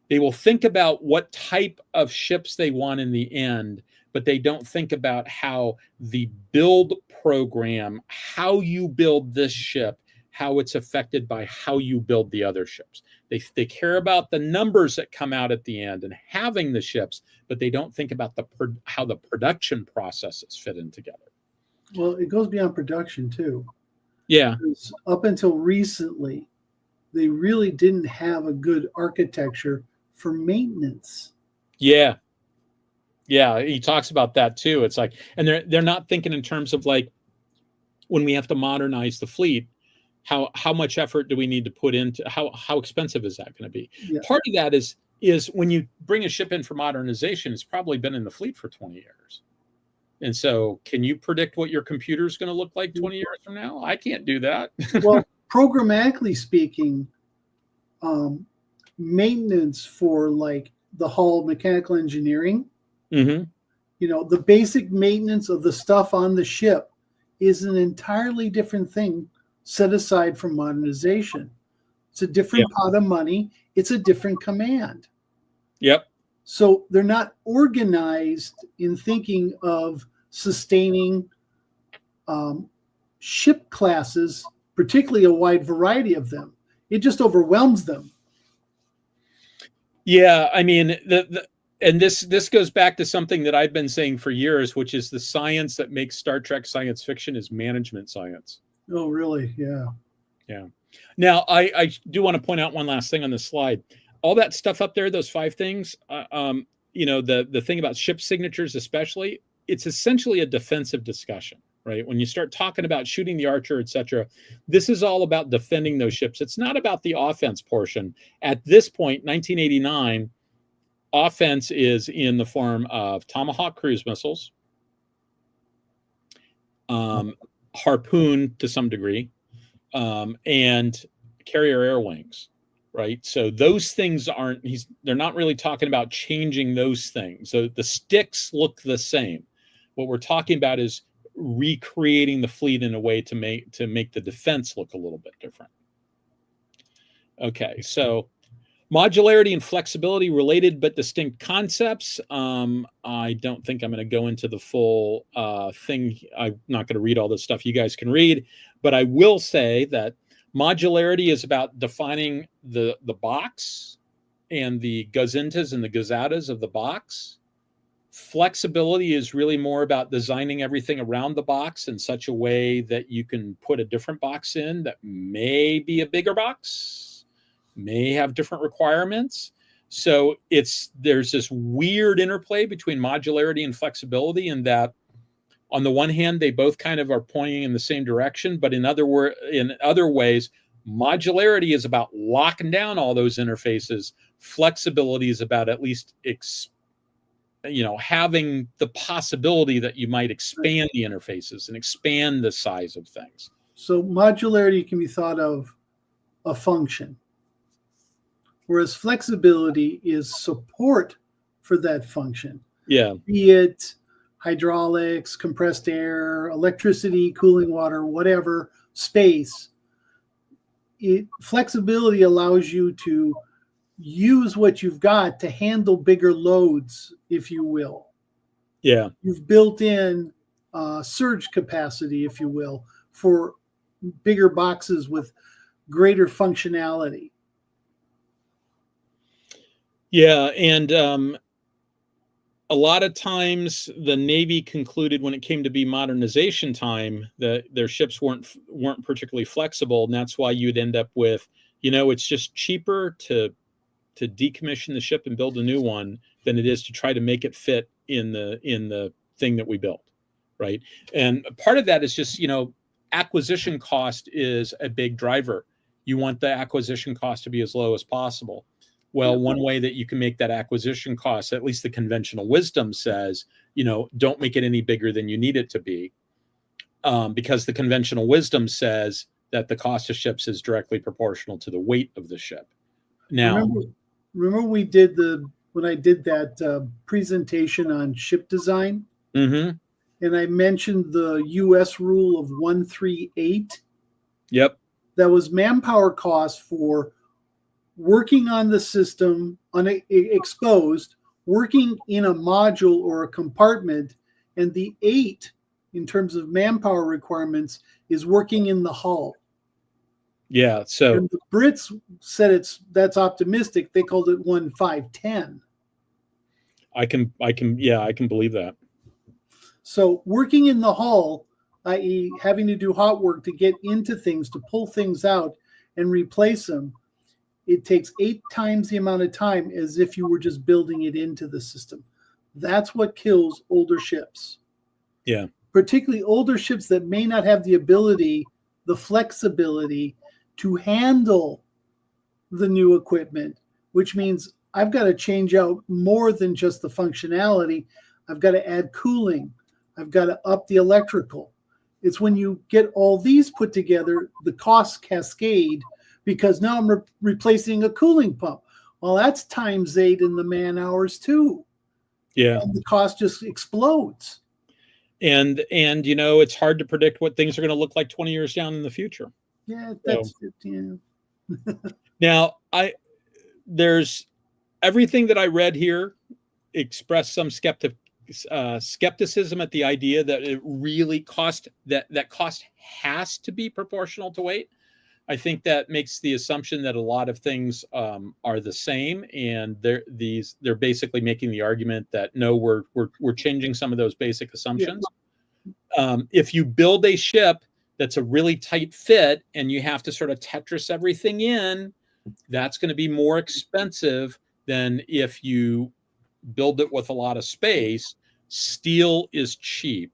Speaker 1: they will think about what type of ships they want in the end, but they don't think about how the build program, how you build this ship, how it's affected by how you build the other ships. They care about the numbers that come out at the end and having the ships, but they don't think about how the production processes fit in together.
Speaker 2: Well, it goes beyond production too.
Speaker 1: Yeah.
Speaker 2: Because up until recently, they really didn't have a good architecture for maintenance.
Speaker 1: Yeah. Yeah, he talks about that too. It's like, and they're not thinking in terms of like, when we have to modernize the fleet, how much effort do we need to put into how expensive is that going to be?
Speaker 2: Yeah.
Speaker 1: Part of that is when you bring a ship in for modernization, it's probably been in the fleet for 20 years. And so can you predict what your computer is going to look like 20 years from now? I can't do that.
Speaker 2: Well, programmatically speaking, maintenance for like the hull mechanical engineering,
Speaker 1: mm-hmm.
Speaker 2: The basic maintenance of the stuff on the ship is an entirely different thing set aside from modernization. It's a different pot of money. It's a different command.
Speaker 1: Yep.
Speaker 2: So they're not organized in thinking of sustaining ship classes, particularly a wide variety of them. It just overwhelms them.
Speaker 1: Yeah, I mean, and this goes back to something that I've been saying for years, which is the science that makes Star Trek science fiction is management science.
Speaker 2: Oh, really? Yeah.
Speaker 1: Yeah. Now, I do want to point out one last thing on this slide. All that stuff up there, those 5 things, the thing about ship signatures especially, it's essentially a defensive discussion, right? When you start talking about shooting the Archer, etc., this is all about defending those ships. It's not about the offense portion. At this point, 1989, offense is in the form of Tomahawk cruise missiles, Harpoon to some degree, and carrier air wings, right? So those things they're not really talking about changing those things. So the sticks look the same. What we're talking about is recreating the fleet in a way to make the defense look a little bit different. Okay, so modularity and flexibility, related but distinct concepts. I don't think I'm going to go into the full thing. I'm not going to read all this stuff. You guys can read, but I will say that modularity is about defining the box and the gazintas and the gazatas of the box. Flexibility is really more about designing everything around the box in such a way that you can put a different box in that may be a bigger box, may have different requirements. So there's this weird interplay between modularity and flexibility, in that on the one hand, they both kind of are pointing in the same direction, but in other ways, modularity is about locking down all those interfaces. Flexibility is about at least having the possibility that you might expand the interfaces and expand the size of things.
Speaker 2: So modularity can be thought of a function, whereas flexibility is support for that function.
Speaker 1: Yeah.
Speaker 2: Be it hydraulics, compressed air, electricity, cooling water, whatever, space. Flexibility allows you to use what you've got to handle bigger loads, if you will.
Speaker 1: Yeah.
Speaker 2: You've built in surge capacity, if you will, for bigger boxes with greater functionality.
Speaker 1: Yeah, and a lot of times the Navy concluded, when it came to be modernization time, that their ships weren't particularly flexible, and that's why you'd end up with, it's just cheaper to decommission the ship and build a new one than it is to try to make it fit in the thing that we built, right? And part of that is just, acquisition cost is a big driver. You want the acquisition cost to be as low as possible. Well, one way that you can make that acquisition cost, at least the conventional wisdom says, don't make it any bigger than you need it to be, because the conventional wisdom says that the cost of ships is directly proportional to the weight of the ship. Now,
Speaker 2: remember we did when I did that presentation on ship design,
Speaker 1: mm-hmm.
Speaker 2: and I mentioned the US rule of 138.
Speaker 1: Yep.
Speaker 2: That was manpower cost for working on the system exposed, working in a module or a compartment, and the 8 in terms of manpower requirements is working in the hull.
Speaker 1: Yeah. So
Speaker 2: and the Brits said that's optimistic. They called it 1510.
Speaker 1: I can believe that.
Speaker 2: So working in the hull, i.e., having to do hot work to get into things, to pull things out and replace them, it takes 8 times the amount of time as if you were just building it into the system. That's what kills older ships.
Speaker 1: Yeah.
Speaker 2: Particularly older ships that may not have the ability, the flexibility to handle the new equipment, which means I've got to change out more than just the functionality. I've got to add cooling. I've got to up the electrical. It's when you get all these put together, the costs cascade, because now I'm replacing a cooling pump. Well, that's times 8 in the man hours too.
Speaker 1: Yeah.
Speaker 2: And the cost just explodes.
Speaker 1: And it's hard to predict what things are going to look like 20 years down in the future.
Speaker 2: Yeah, that's it. Yeah.
Speaker 1: Now, there's everything that I read here expressed some skepticism at the idea that it really cost has to be proportional to weight. I think that makes the assumption that a lot of things are the same, and they're basically making the argument that no, we're changing some of those basic assumptions. Yeah. If you build a ship that's a really tight fit and you have to sort of Tetris everything in, that's going to be more expensive than if you build it with a lot of space. Steel is cheap,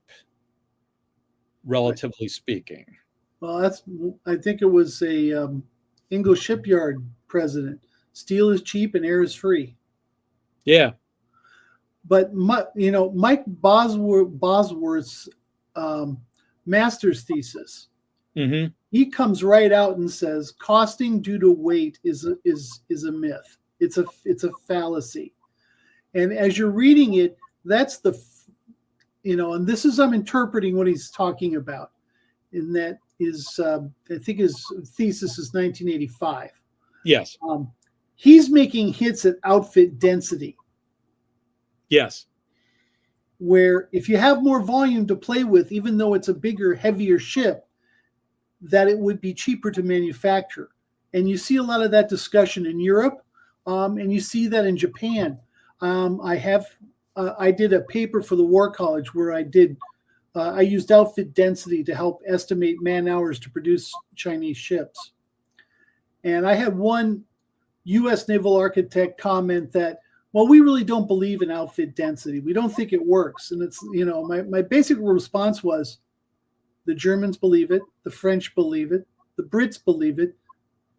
Speaker 1: relatively speaking.
Speaker 2: Well, I think it was a English shipyard president. Steel is cheap and air is free.
Speaker 1: Yeah.
Speaker 2: But Mike Bosworth's master's thesis,
Speaker 1: mm-hmm.
Speaker 2: he comes right out and says costing due to weight is a myth. It's a fallacy. And as you're reading it, that's and this is, I'm interpreting what he's talking about. And that is, I think his thesis is 1985.
Speaker 1: Yes.
Speaker 2: He's making hits at outfit density.
Speaker 1: Yes.
Speaker 2: Where if you have more volume to play with, even though it's a bigger, heavier ship, that it would be cheaper to manufacture. And you see a lot of that discussion in Europe, and you see that in Japan. I did a paper for the War College where I used outfit density to help estimate man hours to produce Chinese ships. And I had one U.S. naval architect comment that, well, we really don't believe in outfit density. We don't think it works. And it's, my basic response was, the Germans believe it, the French believe it, the Brits believe it,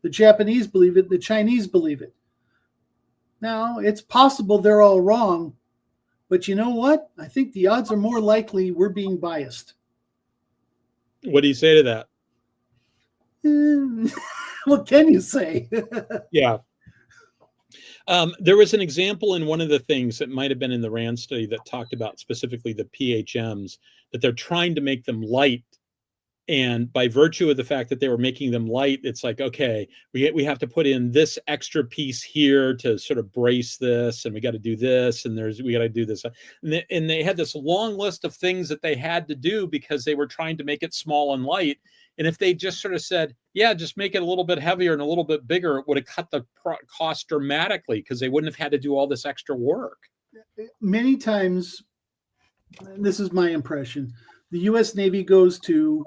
Speaker 2: the Japanese believe it, the Chinese believe it. Now, it's possible they're all wrong, but you know what? I think the odds are more likely we're being biased.
Speaker 1: What do you say to that?
Speaker 2: What can you say?
Speaker 1: Yeah. There was an example in one of the things that might have been in the RAND study that talked about specifically the PHMs, that they're trying to make them light. And by virtue of the fact that they were making them light, it's like, okay, we have to put in this extra piece here to sort of brace this, and we got to do this, and we got to do this. And they had this long list of things that they had to do because they were trying to make it small and light. And if they just sort of said, yeah, just make it a little bit heavier and a little bit bigger, it would have cut the cost dramatically because they wouldn't have had to do all this extra work.
Speaker 2: Many times, and this is my impression, the U.S. Navy goes to,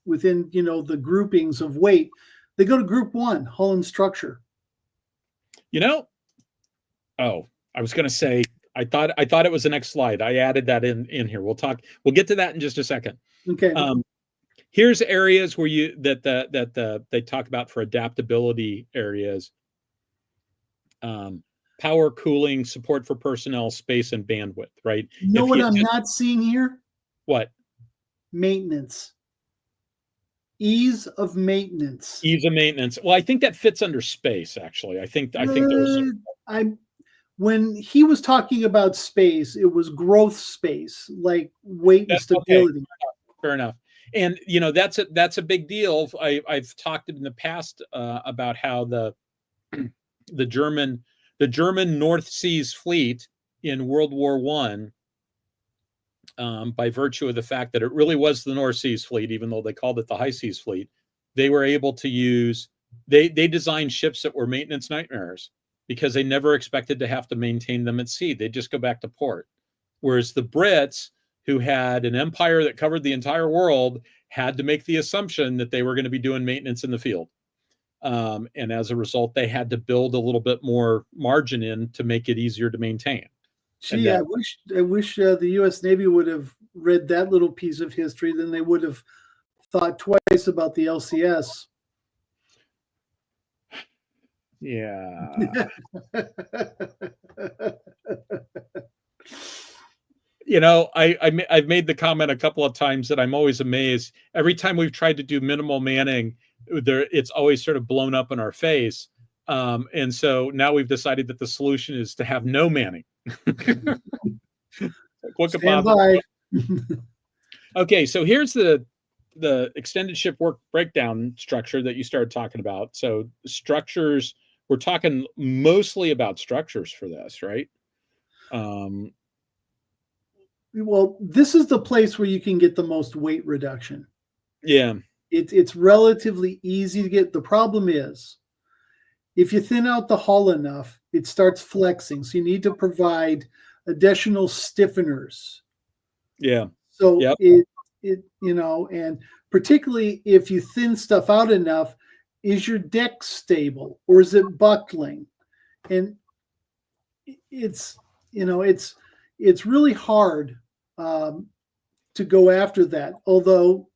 Speaker 2: within, the groupings of weight, they go to group 1, hull and structure.
Speaker 1: I was going to say, I thought it was the next slide. I added that in here. We'll get to that in just a second.
Speaker 2: Okay.
Speaker 1: Here's areas where they talk about for adaptability areas. Power, cooling, support for personnel, space, and bandwidth, right?
Speaker 2: You know what I'm not seeing here?
Speaker 1: What?
Speaker 2: Maintenance. Ease of maintenance.
Speaker 1: Ease of maintenance. Well, I think that fits under space, actually. I think there's
Speaker 2: when he was talking about space, it was growth space, like weight and stability.
Speaker 1: Okay. Fair enough. And that's a big deal. I've talked in the past about how the German North Seas fleet in World War One, by virtue of the fact that it really was the North Seas fleet, even though they called it the High Seas fleet, they were able to use. They designed ships that were maintenance nightmares because they never expected to have to maintain them at sea. They'd just go back to port. Whereas the Brits, who had an empire that covered the entire world, had to make the assumption that they were going to be doing maintenance in the field. And as a result, they had to build a little bit more margin in to make it easier to maintain.
Speaker 2: Gee, I wish the U.S. Navy would have read that little piece of history. Then they would have thought twice about the LCS.
Speaker 1: Yeah. I've made the comment a couple of times that I'm always amazed. Every time we've tried to do minimal manning, it's always sort of blown up in our face. And so now we've decided that the solution is to have no manning.
Speaker 2: Stand by.
Speaker 1: Okay, so here's the extended ship work breakdown structure that you started talking about. So structures, we're talking mostly about structures for this, right?
Speaker 2: Well, this is the place where you can get the most weight reduction.
Speaker 1: Yeah.
Speaker 2: It's relatively easy to get. The problem is, if you thin out the hull enough, it starts flexing. So you need to provide additional stiffeners.
Speaker 1: Yeah.
Speaker 2: So and particularly if you thin stuff out enough, is your deck stable or is it buckling? And it's really hard to go after that. Although,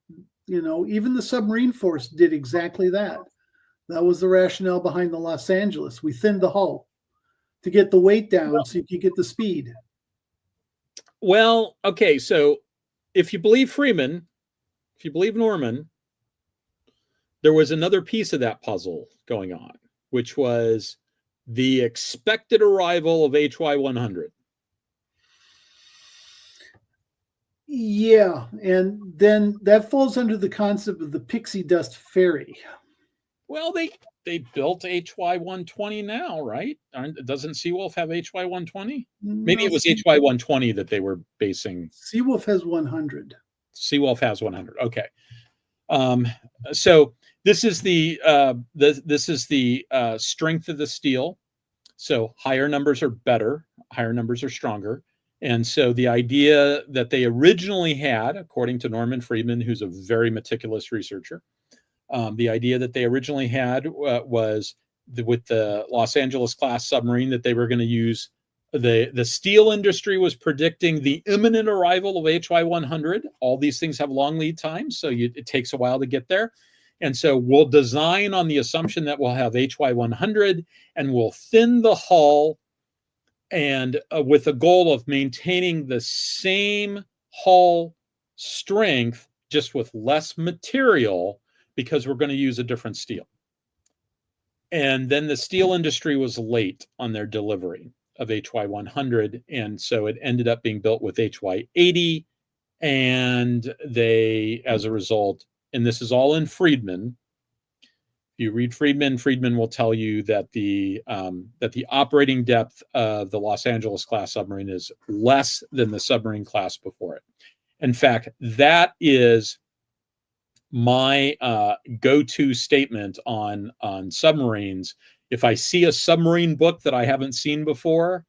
Speaker 2: even the submarine force did exactly that. That was the rationale behind the Los Angeles. We thinned the hull to get the weight down so you could get the speed.
Speaker 1: Well, okay, so if you believe Freeman, if you believe Norman, there was another piece of that puzzle going on, which was the expected arrival of HY 100.
Speaker 2: Yeah, and then that falls under the concept of the pixie dust fairy.
Speaker 1: Well, they built HY 120 now, right? Doesn't Seawolf have HY 120? Maybe it was HY 120 that they were basing.
Speaker 2: Seawolf has 100.
Speaker 1: Seawolf has 100. Okay. So this is the strength of the steel. So higher numbers are better, higher numbers are stronger. And so the idea that they originally had, according to Norman Friedman, who's a very meticulous researcher, the idea that they originally had was with the Los Angeles class submarine that they were going to use the steel industry was predicting the imminent arrival of HY 100. All these things have long lead times, so it takes a while to get there. And so we'll design on the assumption that we'll have HY 100 and we'll thin the hull and with a goal of maintaining the same hull strength, just with less material, because we're going to use a different steel. And then the steel industry was late on their delivery of HY 100. And so it ended up being built with HY 80. And they, as a result, and this is all in Friedman. If you read Friedman, Friedman will tell you that the operating depth of the Los Angeles class submarine is less than the submarine class before it. In fact, that is my go-to statement on submarines. If I see a submarine book that I haven't seen before,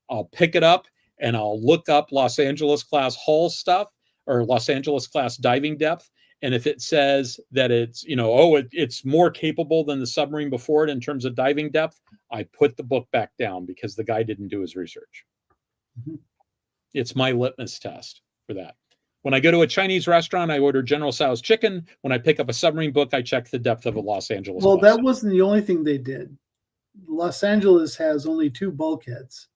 Speaker 1: I'll pick it up and I'll look up Los Angeles class hull stuff or Los Angeles class diving depth. And if it says that it's, it's more capable than the submarine before it in terms of diving depth, I put the book back down because the guy didn't do his research. Mm-hmm. It's my litmus test for that. When I go to a Chinese restaurant, I order General Tso's chicken. When I pick up a submarine book, I check the depth of a Los Angeles.
Speaker 2: Well, that wasn't the only thing they did. Los Angeles has only 2 bulkheads.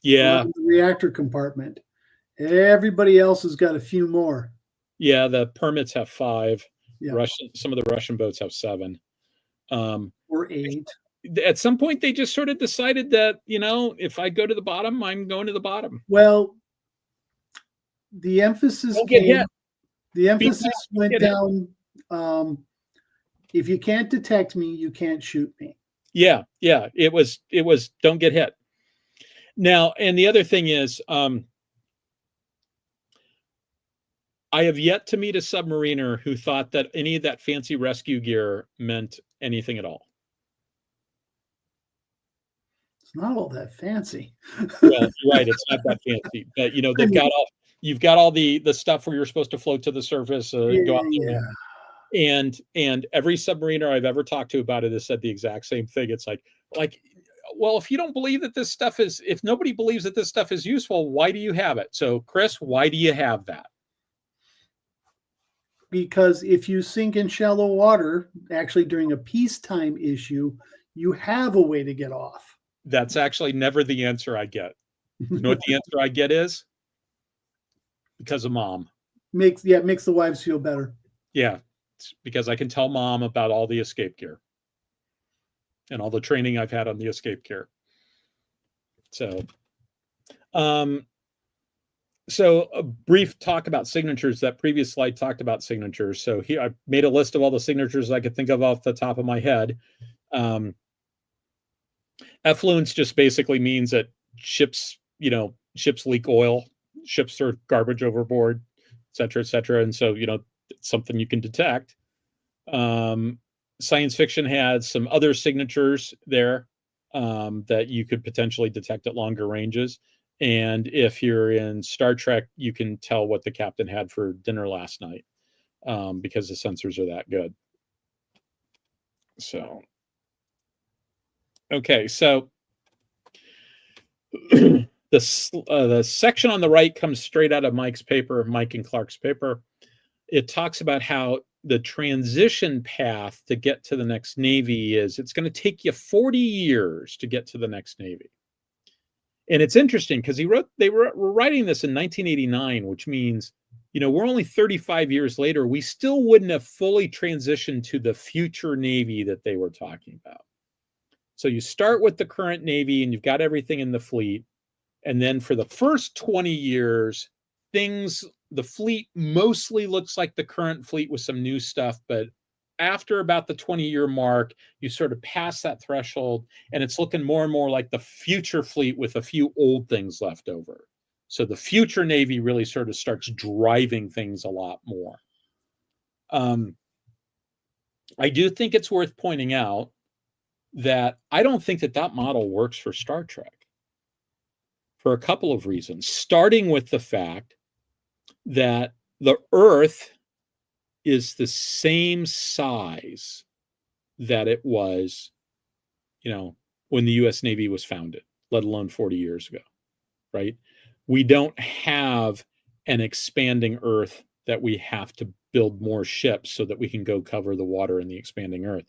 Speaker 1: Yeah.
Speaker 2: The reactor compartment. Everybody else has got a few more.
Speaker 1: Yeah, the permits have 5.
Speaker 2: Yeah.
Speaker 1: Some of the Russian boats have 7.
Speaker 2: Or 8.
Speaker 1: at some point they just sort of decided that, if I go to the bottom, I'm going to the bottom.
Speaker 2: Well, the emphasis
Speaker 1: Don't get hit.
Speaker 2: The emphasis went down. If you can't detect me, you can't shoot me.
Speaker 1: Yeah. It was don't get hit. Now, and the other thing is, I have yet to meet a submariner who thought that any of that fancy rescue gear meant anything at all.
Speaker 2: It's not all that fancy.
Speaker 1: Well, you're right, it's not that fancy, but you've got all the stuff where you're supposed to float to the surface, go out there. And every submariner I've ever talked to about it has said the exact same thing. It's like, well, if you don't believe that this stuff is, if nobody believes that this stuff is useful, why do you have it? So, Chris, why do you have that?
Speaker 2: Because if you sink in shallow water, actually during a peacetime issue, you have a way to get off.
Speaker 1: That's actually never the answer I get. You know what the answer I get is? Because of Mom.
Speaker 2: Makes the wives feel better.
Speaker 1: Yeah, it's because I can tell Mom about all the escape gear and all the training I've had on the escape gear. So, so a brief talk about signatures. That previous slide talked about signatures. So here I made a list of all the signatures I could think of off the top of my head. Effluence just basically means that ships leak oil, ships throw garbage overboard, et cetera. And so, it's something you can detect. Science fiction had some other signatures there that you could potentially detect at longer ranges. And if you're in Star Trek, you can tell what the captain had for dinner last night because the sensors are that good. So, okay, so the section on the right comes straight out of Mike and Clark's paper. It talks about how the transition path to get to the next Navy is, it's going to take you 40 years to get to the next Navy. And it's interesting because they were writing this in 1989, which means, we're only 35 years later. We still wouldn't have fully transitioned to the future Navy that they were talking about. So you start with the current Navy and you've got everything in the fleet. And then for the first 20 years, the fleet mostly looks like the current fleet with some new stuff, but after about the 20-year mark, you sort of pass that threshold and it's looking more and more like the future fleet with a few old things left over. So the future Navy really sort of starts driving things a lot more. I do think it's worth pointing out that I don't think that model works for Star Trek for a couple of reasons, starting with the fact that the Earth is the same size that it was, when the U.S. Navy was founded, let alone 40 years ago, right? We don't have an expanding Earth that we have to build more ships so that we can go cover the water in the expanding Earth.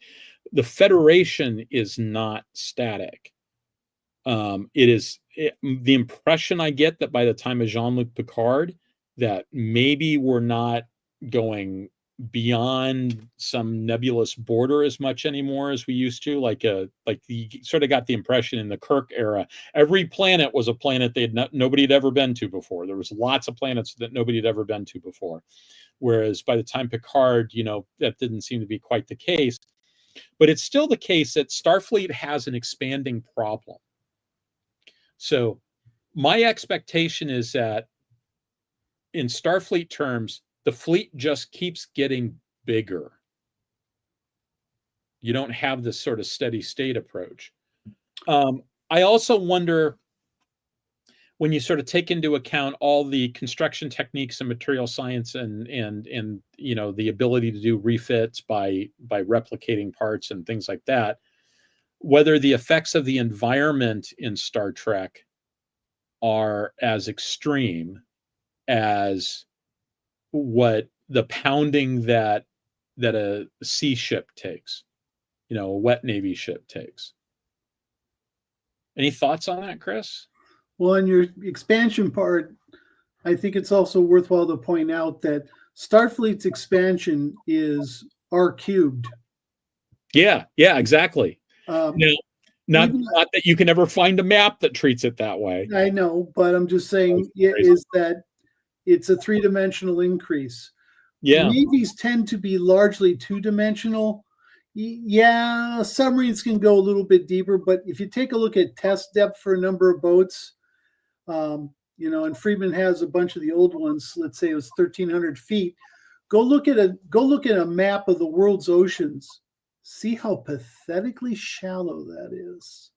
Speaker 1: The Federation is not static. The impression I get that by the time of Jean-Luc Picard, that maybe we're not going beyond some nebulous border as much anymore as we used to. Like you sort of got the impression in the Kirk era, every planet was a planet nobody had ever been to before. There was lots of planets that nobody had ever been to before. Whereas by the time Picard, that didn't seem to be quite the case. But it's still the case that Starfleet has an expanding problem. So my expectation is that in Starfleet terms, the fleet just keeps getting bigger. You don't have this sort of steady state approach. I also wonder, when you sort of take into account all the construction techniques and material science and the ability to do refits by replicating parts and things like that, whether the effects of the environment in Star Trek are as extreme as what the pounding that a sea ship takes, a wet Navy ship takes. Any thoughts on that, Chris?
Speaker 2: Well, in your expansion part, I think it's also worthwhile to point out that Starfleet's expansion is R cubed.
Speaker 1: Yeah, exactly. No, not that you can ever find a map that treats it that way.
Speaker 2: I know, but I'm just saying is that it's a 3-dimensional increase.
Speaker 1: Yeah.
Speaker 2: Navies tend to be largely 2-dimensional. Yeah, submarines can go a little bit deeper, but if you take a look at test depth for a number of boats, and Friedman has a bunch of the old ones. Let's say it was 1,300 feet. Go look at a map of the world's oceans. See how pathetically shallow that is.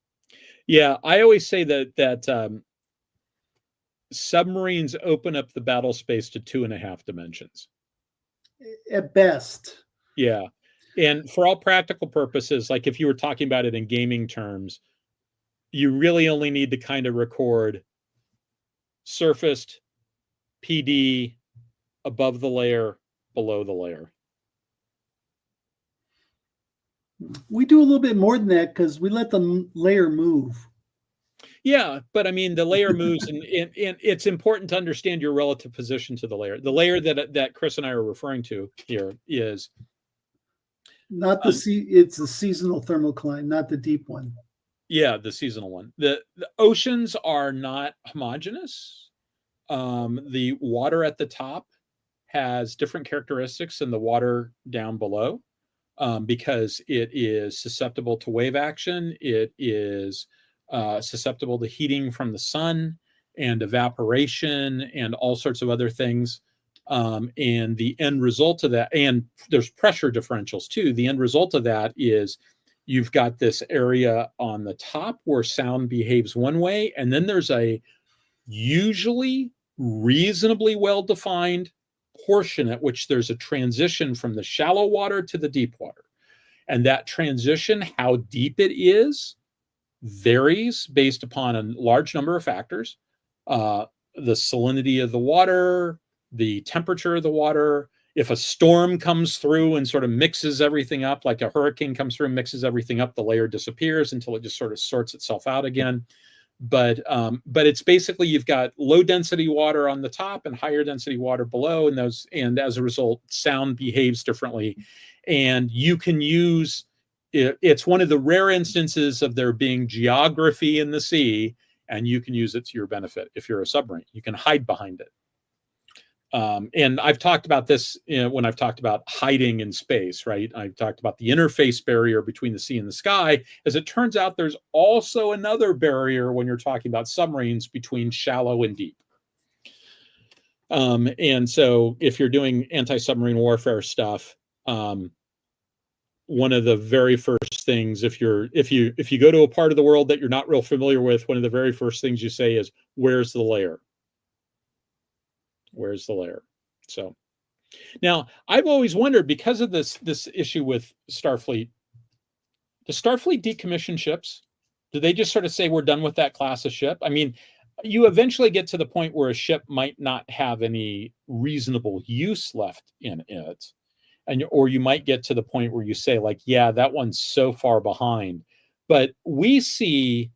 Speaker 1: Yeah, I always say that submarines open up the battle space to 2.5 dimensions.
Speaker 2: At best.
Speaker 1: Yeah. And for all practical purposes, like if you were talking about it in gaming terms, you really only need to kind of record surfaced, PD, above the layer, below the layer.
Speaker 2: We do a little bit more than that because we let the layer move.
Speaker 1: Yeah, but I mean, the layer moves, and it's important to understand your relative position to the layer. The layer that Chris and I are referring to here is
Speaker 2: not the it's the seasonal thermocline, not the deep one.
Speaker 1: Yeah, the seasonal one. The oceans are not homogeneous. The water at the top has different characteristics than the water down below, because it is susceptible to wave action. It is susceptible to heating from the sun and evaporation and all sorts of other things. And the end result of that, and there's pressure differentials too. The end result of that is you've got this area on the top where sound behaves one way, and then there's a usually reasonably well-defined portion at which there's a transition from the shallow water to the deep water. And that transition, how deep it is, varies based upon a large number of factors. The salinity of the water, the temperature of the water. If a storm comes through and sort of mixes everything up, like a hurricane comes through and mixes everything up, the layer disappears until it just sort of sorts itself out again. But it's basically you've got low density water on the top and higher density water below, and as a result, sound behaves differently. And you can use it's one of the rare instances of there being geography in the sea, and you can use it to your benefit. If you're a submarine, you can hide behind it. And I've talked about this when I've talked about hiding in space, right? I've talked about the interface barrier between the sea and the sky. As it turns out, there's also another barrier when you're talking about submarines between shallow and deep. And so if you're doing anti-submarine warfare stuff, one of the very first things, if you go to a part of the world that you're not real familiar with, one of the very first things you say is, where's the layer? Where's the layer? So now I've always wondered, because of this issue with Starfleet, does Starfleet decommission ships? Do they just sort of say we're done with that class of ship? I mean, you eventually get to the point where a ship might not have any reasonable use left in it. Or you might get to the point where you say, like, yeah, that one's so far behind. But we see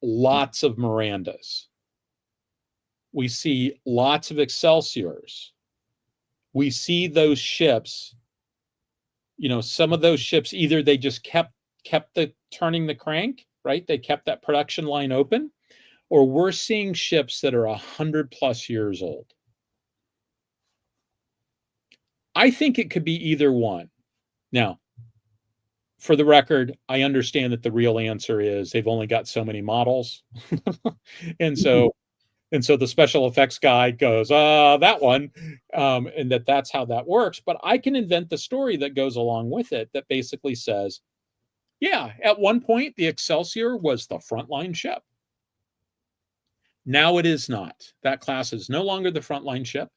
Speaker 1: lots of Mirandas. We see lots of Excelsiors. We see those ships, some of those ships, either they just kept turning the crank, right? They kept that production line open, or we're seeing ships that are 100+ years old. I think it could be either one. Now, for the record, I understand that the real answer is they've only got so many models. And so the special effects guy goes, that one, and that's how that works. But I can invent the story that goes along with it that basically says, yeah, at one point, the Excelsior was the frontline ship. Now it is not. That class is no longer the frontline ship.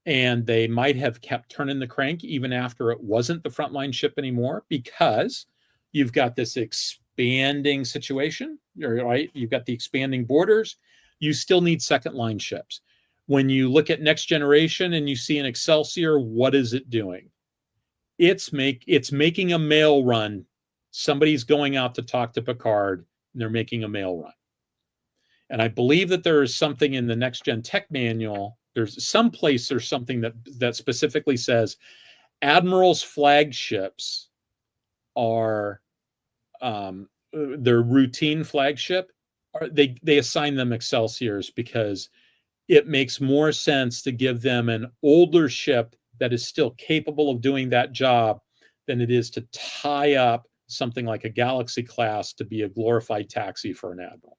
Speaker 1: And they might have kept turning the crank even after it wasn't the frontline ship anymore, because you've got this expanding situation, right? You've got the expanding borders. You still need second line ships. When you look at Next Generation and you see an Excelsior, what is it doing? It's making a mail run. Somebody's going out to talk to Picard, and they're making a mail run. And I believe that there is something in the Next Gen Tech Manual. There's something that specifically says Admiral's flagships are their routine flagship, they assign them Excelsiors because it makes more sense to give them an older ship that is still capable of doing that job than it is to tie up something like a Galaxy class to be a glorified taxi for an admiral.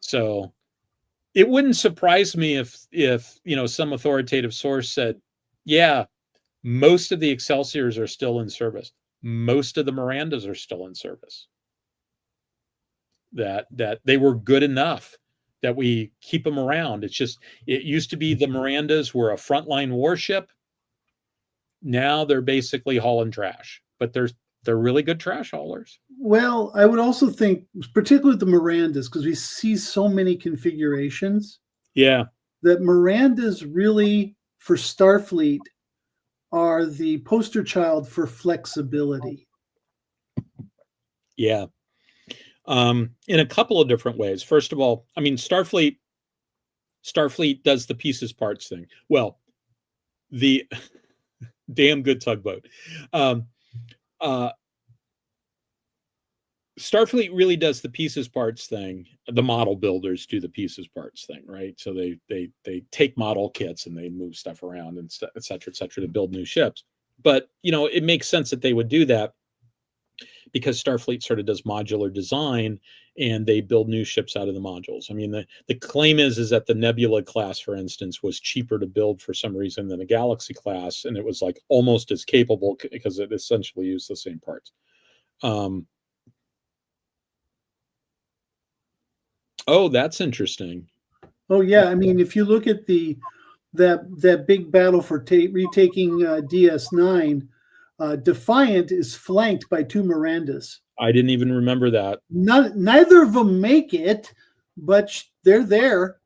Speaker 1: So it wouldn't surprise me if some authoritative source said, yeah, most of the Excelsiors are still in service. Most of the Mirandas are still in service. That they were good enough that we keep them around. It's just, it used to be the Mirandas were a frontline warship. Now they're basically hauling trash, but they're really good trash haulers.
Speaker 2: Well, I would also think, particularly with the Mirandas, because we see so many configurations.
Speaker 1: Yeah.
Speaker 2: That Mirandas really, for Starfleet, are the poster child for flexibility.
Speaker 1: Yeah. In a couple of different ways. First of all, I mean, Starfleet does the pieces parts thing. Well, the damn good tugboat. Starfleet really does the pieces parts thing. The model builders do the pieces parts thing, right? So they take model kits and they move stuff around and et cetera, to build new ships. But it makes sense that they would do that because Starfleet sort of does modular design and they build new ships out of the modules. I mean, the claim is that the Nebula class, for instance, was cheaper to build for some reason than a Galaxy class, and it was like almost as capable because it essentially used the same parts. Oh, that's interesting.
Speaker 2: Oh yeah, I mean, if you look at that big battle for retaking DS9, Defiant is flanked by two Mirandas.
Speaker 1: I didn't even remember that.
Speaker 2: Neither of them make it, but they're there.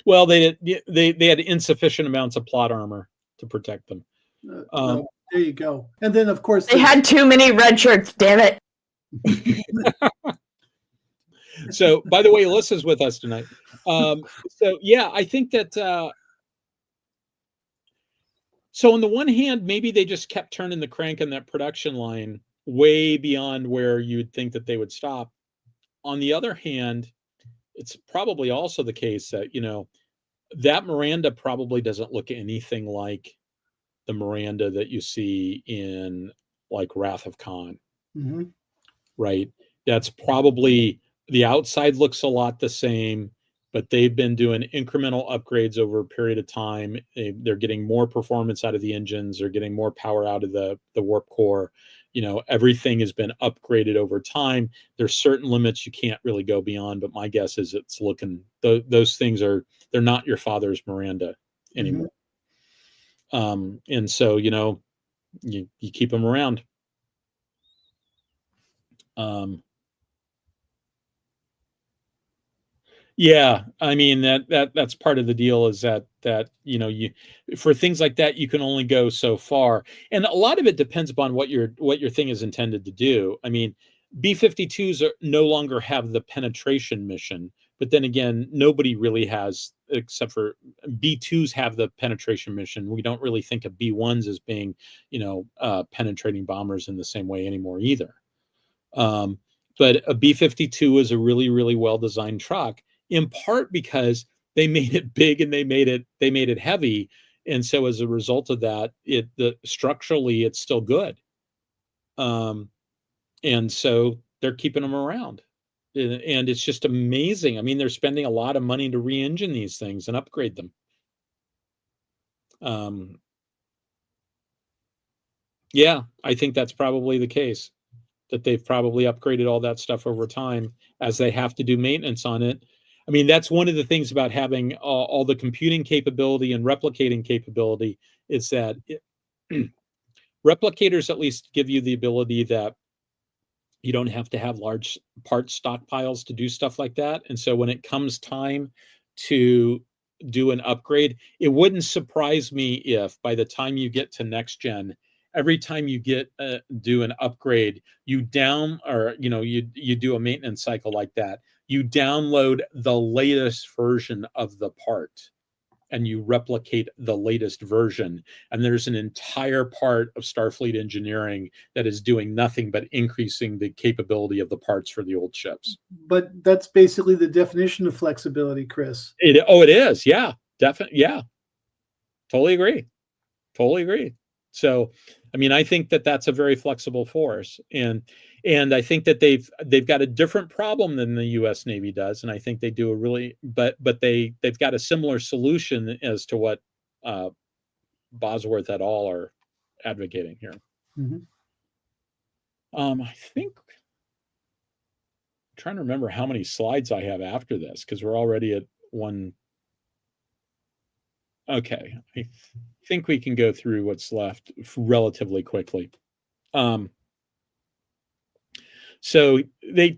Speaker 1: Well, they had insufficient amounts of plot armor to protect them.
Speaker 2: There you go. And then, of course,
Speaker 3: they had too many red shirts. Damn it.
Speaker 1: So, by the way, Alyssa's with us tonight. So, yeah, I think that. So, on the one hand, maybe they just kept turning the crank on that production line way beyond where you'd think that they would stop. On the other hand, it's probably also the case that, that Miranda probably doesn't look anything like the Miranda that you see in like Wrath of Khan.
Speaker 2: Mm-hmm.
Speaker 1: Right? That's probably, the outside looks a lot the same, but they've been doing incremental upgrades over a period of time. They're getting more performance out of the engines. They're getting more power out of the warp core. Everything has been upgraded over time. There's certain limits you can't really go beyond, but my guess is it's looking, those things they're not your father's Miranda anymore. Mm-hmm. And so, you keep them around. Yeah, I mean that's part of the deal is that you for things like that you can only go so far, and a lot of it depends upon what your thing is intended to do. I mean, B-52s no longer have the penetration mission, but then again, nobody really has, except for B-2s have the penetration mission. We don't really think of B-1s as being penetrating bombers in the same way anymore either. But a B-52 is a really, really well-designed truck, in part because they made it big and they made it heavy, and so as a result of that, structurally it's still good, and so they're keeping them around, and it's just amazing. I mean, they're spending a lot of money to re-engine these things and upgrade them. Yeah, I think that's probably the case, that they've probably upgraded all that stuff over time as they have to do maintenance on it. I mean, that's one of the things about having all the computing capability and replicating capability is that replicators at least give you the ability that you don't have to have large parts stockpiles to do stuff like that. And so when it comes time to do an upgrade, it wouldn't surprise me if by the time you get to next gen, every time you do an upgrade, you do a maintenance cycle like that, you download the latest version of the part and you replicate the latest version. And there's an entire part of Starfleet engineering that is doing nothing but increasing the capability of the parts for the old ships.
Speaker 2: But that's basically the definition of flexibility, Chris.
Speaker 1: It is. Yeah, definitely. Yeah, totally agree. Totally agree. So, I mean, I think that that's a very flexible force, and I think that they've got a different problem than the U.S. Navy does, and I think they do a really, but they've got a similar solution as to what Bosworth et al. Are advocating here.
Speaker 2: Mm-hmm.
Speaker 1: I think I'm trying to remember how many slides I have after this, because we're already at one. Okay, I think we can go through what's left relatively quickly. So they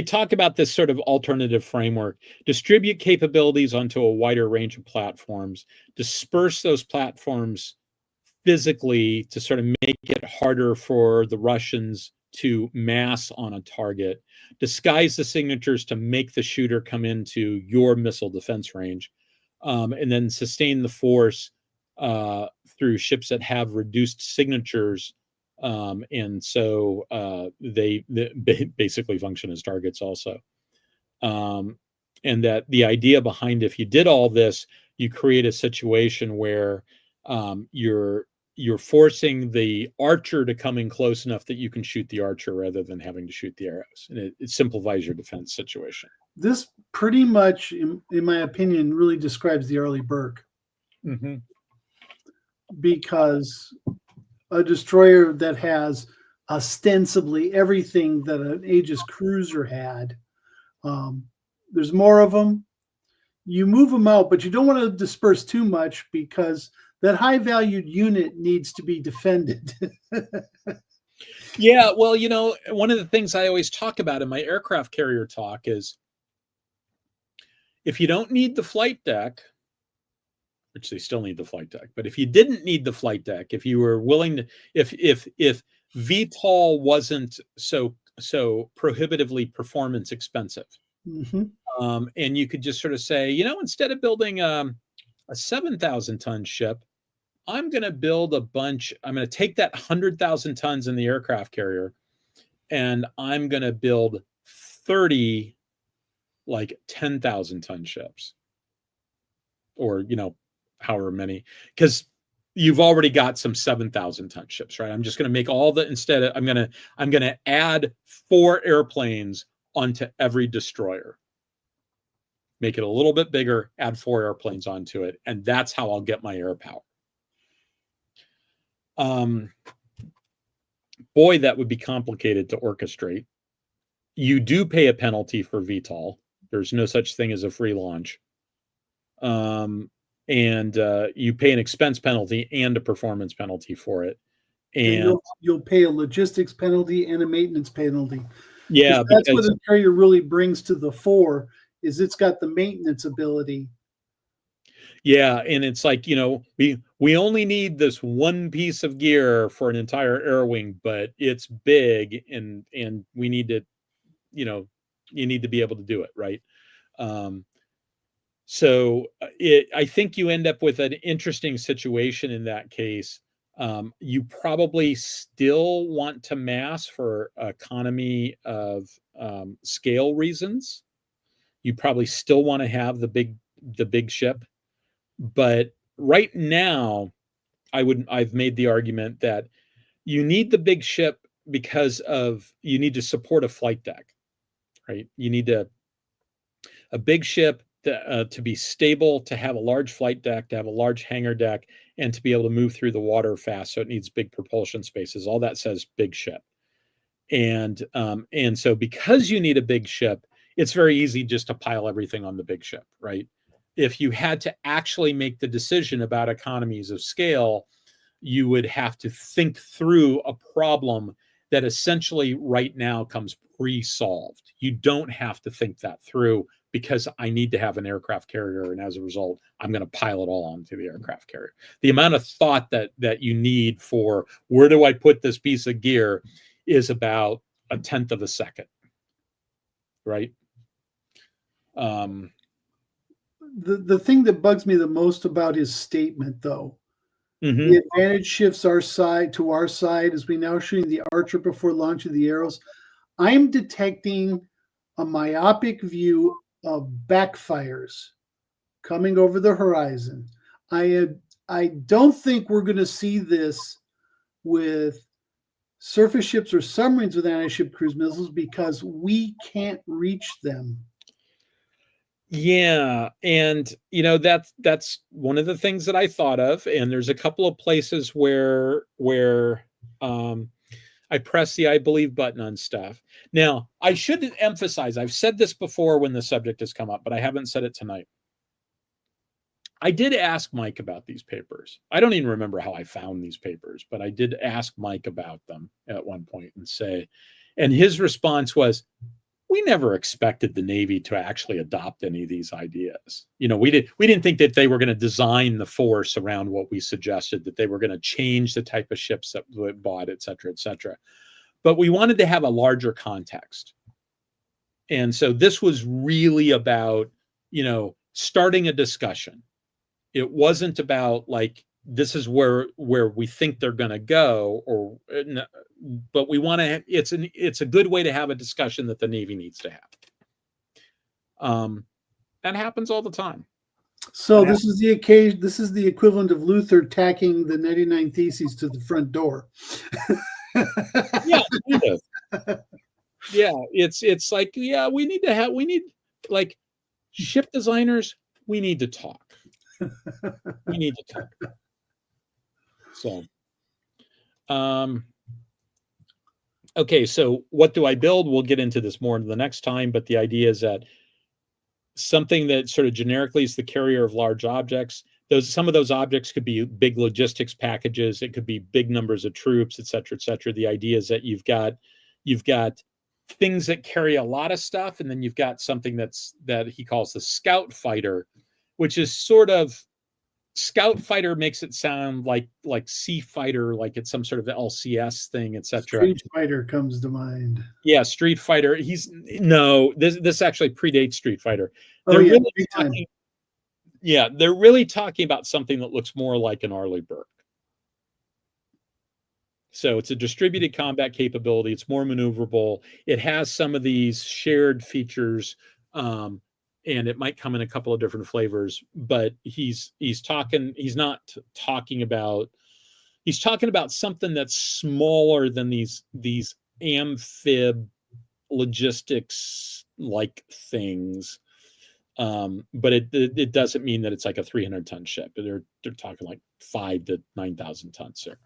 Speaker 1: talk about this sort of alternative framework: distribute capabilities onto a wider range of platforms, disperse those platforms physically to sort of make it harder for the Russians to mass on a target, disguise the signatures to make the shooter come into your missile defense range, and then sustain the force through ships that have reduced signatures. And so they basically function as targets also. And that the idea behind, if you did all this, you create a situation where you're forcing the archer to come in close enough that you can shoot the archer rather than having to shoot the arrows. And it simplifies your defense situation.
Speaker 2: This pretty much, in my opinion, really describes the early Burke.
Speaker 1: Mm-hmm.
Speaker 2: Because a destroyer that has ostensibly everything that an Aegis cruiser had, there's more of them. You move them out, but you don't want to disperse too much because that high-valued unit needs to be defended.
Speaker 1: Yeah, well, you know, one of the things I always talk about in my aircraft carrier talk is if you don't need the flight deck, which they still need the flight deck, but if you didn't need the flight deck, if you were willing to, if VTOL wasn't so prohibitively performance expensive,
Speaker 2: mm-hmm.
Speaker 1: And you could just sort of say, you know, instead of building a 7,000 ton ship, I'm going to build a bunch. I'm going to take that 100,000 tons in the aircraft carrier, and I'm going to build 30 like 10,000 ton ships, or, you know, however many, because you've already got some 7,000 ton ships, right? I'm just going to make all the, instead of, I'm going to add 4 airplanes onto every destroyer, make it a little bit bigger, add 4 airplanes onto it, and that's how I'll get my air power. Boy, that would be complicated to orchestrate. You do pay a penalty for VTOL. There's no such thing as a free launch. And you pay an expense penalty and a performance penalty for it. And
Speaker 2: you'll pay a logistics penalty and a maintenance penalty.
Speaker 1: Yeah,
Speaker 2: that's what a carrier really brings to the fore, is it's got the maintenance ability.
Speaker 1: Yeah, and it's like, you know, we only need this one piece of gear for an entire air wing, but it's big, and we need to, you know, you need to be able to do it, right? So I think you end up with an interesting situation in that case. You probably still want to mass for economy of scale reasons. You probably still want to have the big ship. But right now, I've made the argument that you need the big ship because you need to support a flight deck, right? You need a big ship to be stable, to have a large flight deck, to have a large hangar deck, and to be able to move through the water fast. So it needs big propulsion spaces. All that says big ship. And so because you need a big ship, it's very easy just to pile everything on the big ship, right? If you had to actually make the decision about economies of scale, you would have to think through a problem that essentially right now comes pre-solved. You don't have to think that through because I need to have an aircraft carrier, and as a result, I'm going to pile it all onto the aircraft carrier. The amount of thought that you need for where do I put this piece of gear is about 1/10 of a second, right?
Speaker 2: the thing that bugs me the most about his statement, though,
Speaker 1: Mhm.
Speaker 2: the advantage shifts our side as we now shooting the Archer before launching the arrows. I'm detecting a myopic view of backfires coming over the horizon. I don't think we're going to see this with surface ships or submarines with anti-ship cruise missiles because we can't reach them.
Speaker 1: Yeah, and that's one of the things that I thought of, and there's a couple of places where I press the I believe button on stuff. Now, I should emphasize, I've said this before when the subject has come up, but I haven't said it tonight. I did ask Mike about these papers. I don't even remember how I found these papers, but I did ask Mike about them at one point and his response was, we never expected the Navy to actually adopt any of these ideas. We didn't think that they were going to design the force around what we suggested, that they were going to change the type of ships that we bought, et cetera, et cetera. But we wanted to have a larger context. And so this was really about, starting a discussion. It wasn't about like, this is where we think they're going to go, but we want to. It's a good way to have a discussion that the Navy needs to have. That happens all the time.
Speaker 2: So this is the occasion. This is the equivalent of Luther tacking the 99 Theses to the front door.
Speaker 1: Yeah, kind of. Yeah, it's like, yeah, we need like ship designers. We need to talk. We need to talk. So, okay, so what do I build? We'll get into this more the next time, but the idea is that something that sort of generically is the carrier of large objects. Some of those objects could be big logistics packages. It could be big numbers of troops, et cetera, et cetera. The idea is that you've got things that carry a lot of stuff, and then you've got something that he calls the scout fighter, which is sort of, scout fighter makes it sound like sea fighter, like it's some sort of LCS thing, etc.
Speaker 2: Street Fighter comes to mind.
Speaker 1: Yeah, Street Fighter. This actually predates Street Fighter.
Speaker 2: They're
Speaker 1: really talking about something that looks more like an Arleigh Burke. So it's a distributed combat capability. It's more maneuverable. It has some of these shared features, and it might come in a couple of different flavors. But he's talking about something that's smaller than these amphib logistics like things. But it doesn't mean that it's like a 300-ton ship. They're talking like 5,000 to 9,000 tons there.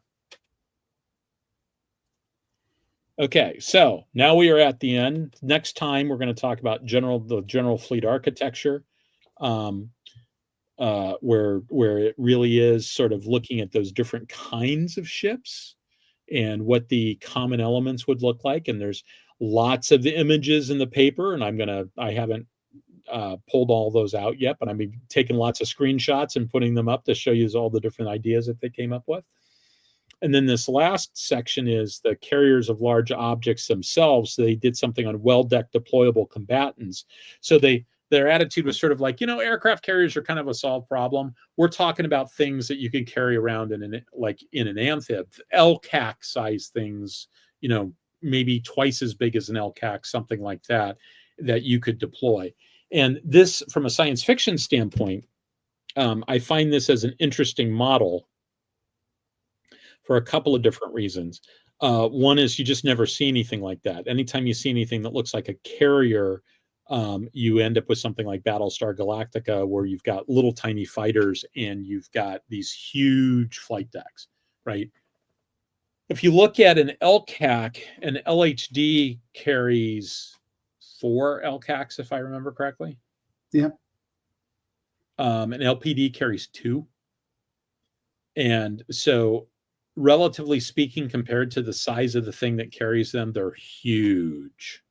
Speaker 1: Okay, so now we are at the end. Next time we're going to talk about the general fleet architecture, where it really is sort of looking at those different kinds of ships and what the common elements would look like. And there's lots of the images in the paper, and I haven't pulled all those out yet, but I'm taking lots of screenshots and putting them up to show you all the different ideas that they came up with. And then this last section is the carriers of large objects themselves. So they did something on well-decked deployable combatants. So their attitude was sort of like, aircraft carriers are kind of a solved problem. We're talking about things that you can carry around in an amphib, LCAC size things, maybe twice as big as an LCAC, something like that you could deploy. And this, from a science fiction standpoint, I find this as an interesting model for a couple of different reasons. One is you just never see anything like that. Anytime you see anything that looks like a carrier, you end up with something like Battlestar Galactica, where you've got little tiny fighters and you've got these huge flight decks, right? If you look at an LCAC, an LHD carries 4 LCACs, if I remember correctly.
Speaker 2: Yeah.
Speaker 1: An LPD carries 2. And so, relatively speaking, compared to the size of the thing that carries them, they're huge.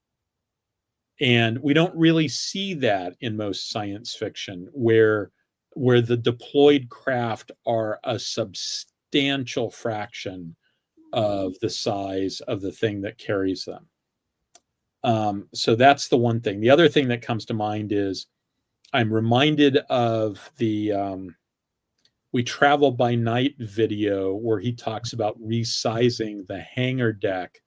Speaker 1: And we don't really see that in most science fiction, where the deployed craft are a substantial fraction of the size of the thing that carries them. So that's the one thing. The other thing that comes to mind is I'm reminded of the We Travel by Night video where he talks about resizing the hangar deck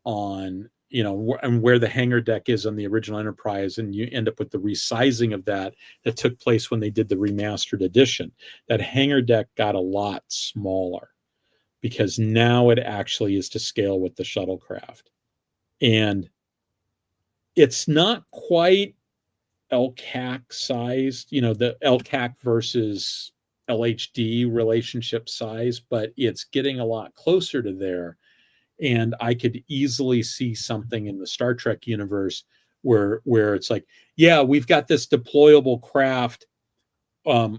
Speaker 1: on, and where the hangar deck is on the original Enterprise, and you end up with the resizing of that took place when they did the remastered edition. That hangar deck got a lot smaller because now it actually is to scale with the shuttlecraft. And it's not quite LCAC sized, the LCAC versus LHD relationship size, but it's getting a lot closer to there. And I could easily see something in the Star Trek universe where it's like, yeah, we've got this deployable craft.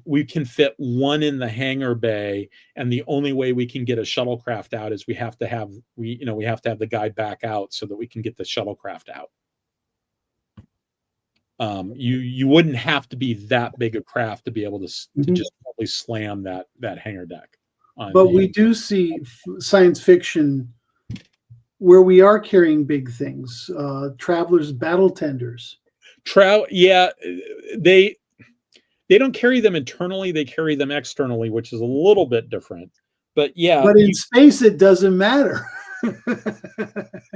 Speaker 1: We can fit one in the hangar bay, and the only way we can get a shuttlecraft out is we have to have the guy back out so that we can get the shuttlecraft out. You wouldn't have to be that big a craft to be able to just probably slam that hangar deck.
Speaker 2: But we do see science fiction where we are carrying big things. Travelers, battle tenders.
Speaker 1: Yeah, they don't carry them internally; they carry them externally, which is a little bit different. But yeah,
Speaker 2: but in space, it doesn't matter.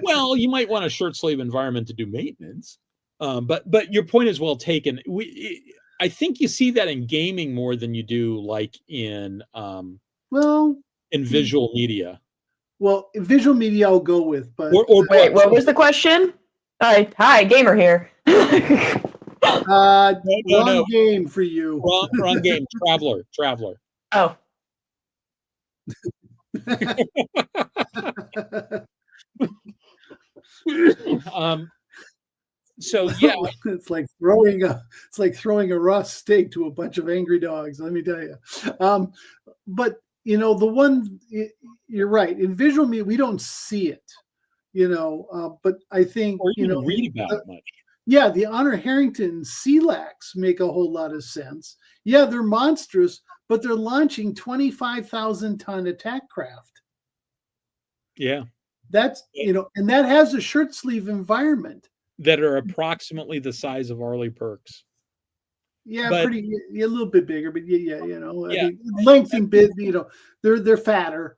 Speaker 1: Well, you might want a short sleeve environment to do maintenance. But your point is well taken. I think you see that in gaming more than you do like in visual media.
Speaker 2: Well, in visual media I'll go with, but
Speaker 3: wait, what was the question? Hi, gamer here.
Speaker 2: wrong game for you.
Speaker 1: Wrong game. Traveler.
Speaker 3: Oh.
Speaker 1: So yeah,
Speaker 2: it's like throwing a raw steak to a bunch of angry dogs. Let me tell you. But the one, you're right. In visual media, we don't see it. But I think
Speaker 1: or you read about it much.
Speaker 2: Yeah, the Honor Harrington CLACs make a whole lot of sense. Yeah, they're monstrous, but they're launching 25,000-ton attack craft.
Speaker 1: Yeah,
Speaker 2: that's and that has a shirt sleeve environment.
Speaker 1: That are approximately the size of Arleigh Perks.
Speaker 2: Yeah, a little bit bigger, but yeah. I mean, length and bit, they're fatter.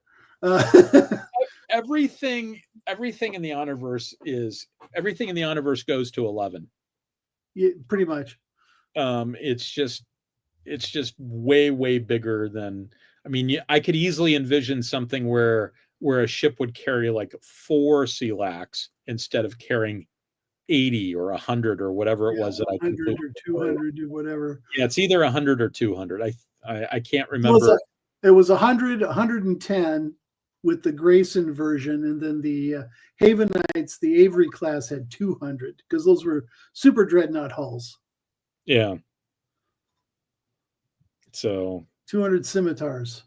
Speaker 1: Everything in the Honorverse goes to 11.
Speaker 2: Yeah, pretty much.
Speaker 1: It's just way bigger than. I mean, I could easily envision something where a ship would carry like 4 CLACs instead of carrying 80 or 100 or whatever it was that
Speaker 2: 100 or 200 or whatever.
Speaker 1: Yeah, it's either 100 or 200. I can't remember.
Speaker 2: It was 100, 110 with the Grayson version, and then the Havenites, the Avery class, had 200 because those were super dreadnought hulls.
Speaker 1: Yeah. So
Speaker 2: 200 scimitars.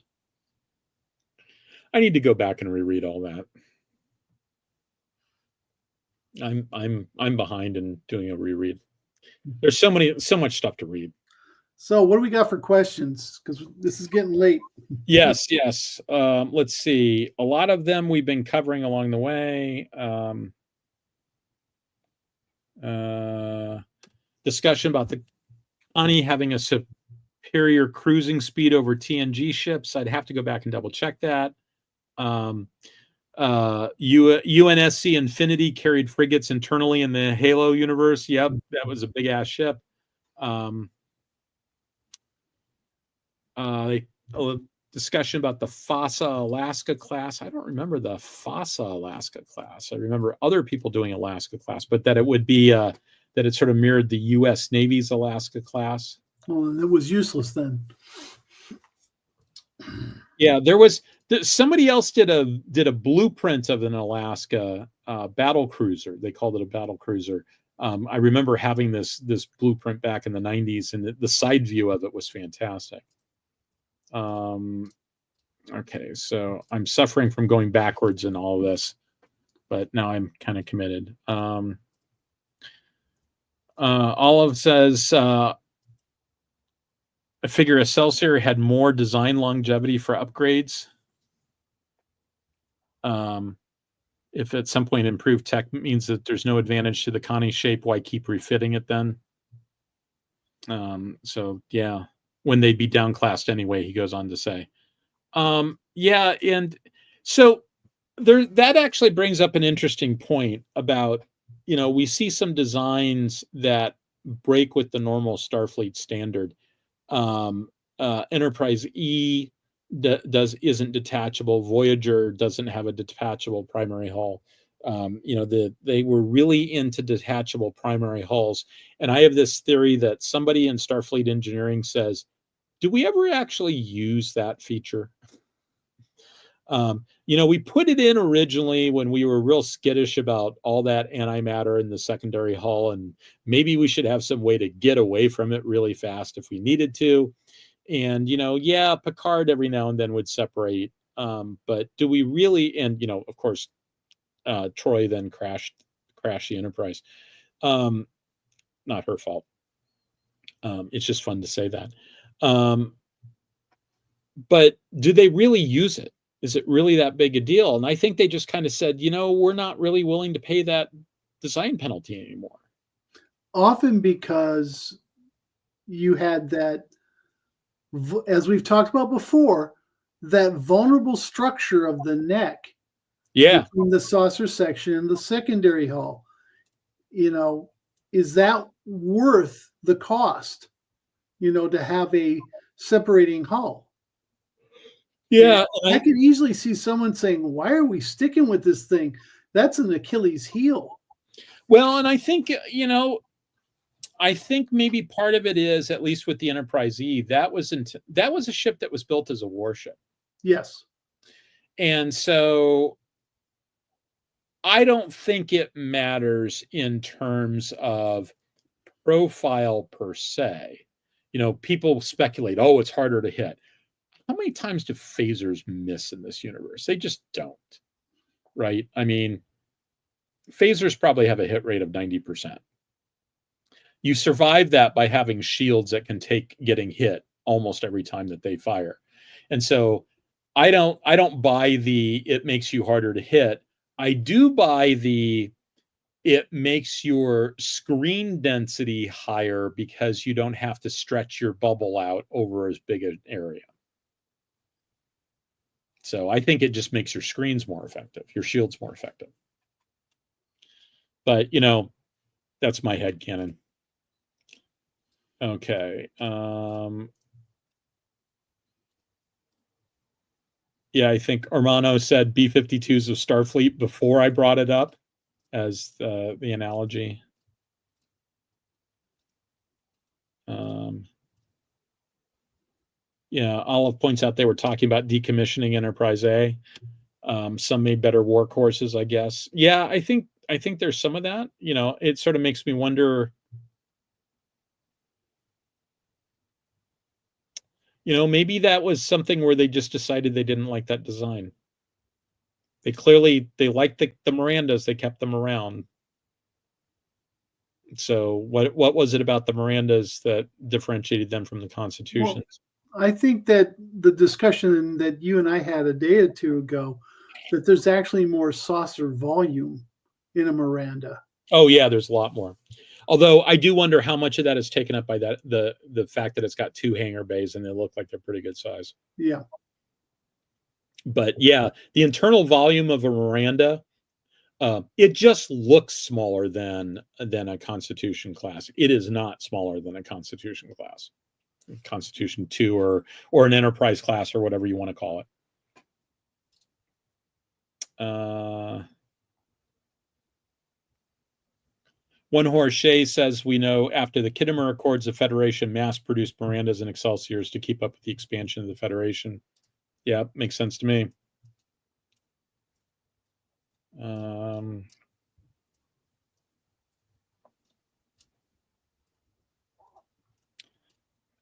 Speaker 1: I need to go back and reread all that. I'm behind in doing a reread. There's so much stuff to read.
Speaker 2: So what do we got for questions? Because this is getting late.
Speaker 1: Yes. Let's see. A lot of them we've been covering along the way. Discussion about the Ani having a superior cruising speed over TNG ships. I'd have to go back and double check that. UNSC Infinity carried frigates internally in the Halo universe. Yep, that was a big ass ship. Discussion about the FASA Alaska class. I don't remember the FASA Alaska class. I remember other people doing Alaska class, but that it would be that it sort of mirrored the U.S. Navy's Alaska class.
Speaker 2: Well, it was useless then.
Speaker 1: Yeah, there was somebody else did a blueprint of an Alaska battle cruiser. They called it a battle cruiser. I remember having this blueprint back in the 90s, and the side view of it was fantastic. Okay, so I'm suffering from going backwards in all of this, but now I'm kind of committed. Olive says, I figure a Celsior had more design longevity for upgrades. If at some point improved tech means that there's no advantage to the Connie shape, why keep refitting it then? So yeah, when they'd be downclassed anyway, he goes on to say. Yeah, and so that actually brings up an interesting point about, we see some designs that break with the normal Starfleet standard. Enterprise E isn't detachable. Voyager doesn't have a detachable primary hull. They were really into detachable primary hulls. And I have this theory that somebody in Starfleet engineering says, do we ever actually use that feature? We put it in originally when we were real skittish about all that antimatter in the secondary hull, and maybe we should have some way to get away from it really fast if we needed to. And, Picard every now and then would separate. But do we really? And, of course, Troy then crashed the Enterprise. Not her fault. It's just fun to say that. But do they really use it? Is it really that big a deal? And I think they just kind of said, we're not really willing to pay that design penalty anymore.
Speaker 2: Often because you had that, as we've talked about before, that vulnerable structure of the neck.
Speaker 1: Yeah.
Speaker 2: Between the saucer section and the secondary hull. Is that worth the cost, to have a separating hull?
Speaker 1: Yeah.
Speaker 2: I could easily see someone saying, why are we sticking with this thing? That's an Achilles heel.
Speaker 1: Well, and I think, I think maybe part of it is, at least with the Enterprise E, that was a ship that was built as a warship.
Speaker 2: Yes.
Speaker 1: And so I don't think it matters in terms of profile per se. People speculate, it's harder to hit. How many times do phasers miss in this universe? They just don't, right? I mean, phasers probably have a hit rate of 90%. You survive that by having shields that can take getting hit almost every time that they fire. And so I don't buy the it makes you harder to hit. I do buy the it makes your screen density higher because you don't have to stretch your bubble out over as big an area. So I think it just makes your screens more effective, your shields more effective. But, that's my headcanon. Okay. Yeah, I think Armano said B-52s of Starfleet before I brought it up as the analogy. Yeah, Olive points out they were talking about decommissioning Enterprise A. Some made better workhorses, I guess. Yeah, I think there's some of that. It sort of makes me wonder. Maybe that was something where they just decided they didn't like that design. They liked the Mirandas. They kept them around. So what was it about the Mirandas that differentiated them from the Constitutions?
Speaker 2: Well, I think that the discussion that you and I had a day or two ago, that there's actually more saucer volume in a Miranda.
Speaker 1: Oh yeah, there's a lot more. Although I do wonder how much of that is taken up by the fact that it's got 2 hangar bays and they look like they're pretty good size.
Speaker 2: Yeah.
Speaker 1: But yeah, the internal volume of a Miranda, it just looks smaller than a Constitution class. It is not smaller than a Constitution class, Constitution 2 or an Enterprise class or whatever you want to call it. One Horse Shea says, we know after the Kittimer Accords, the Federation mass-produced Mirandas and Excelsiors to keep up with the expansion of the Federation. Yeah, makes sense to me.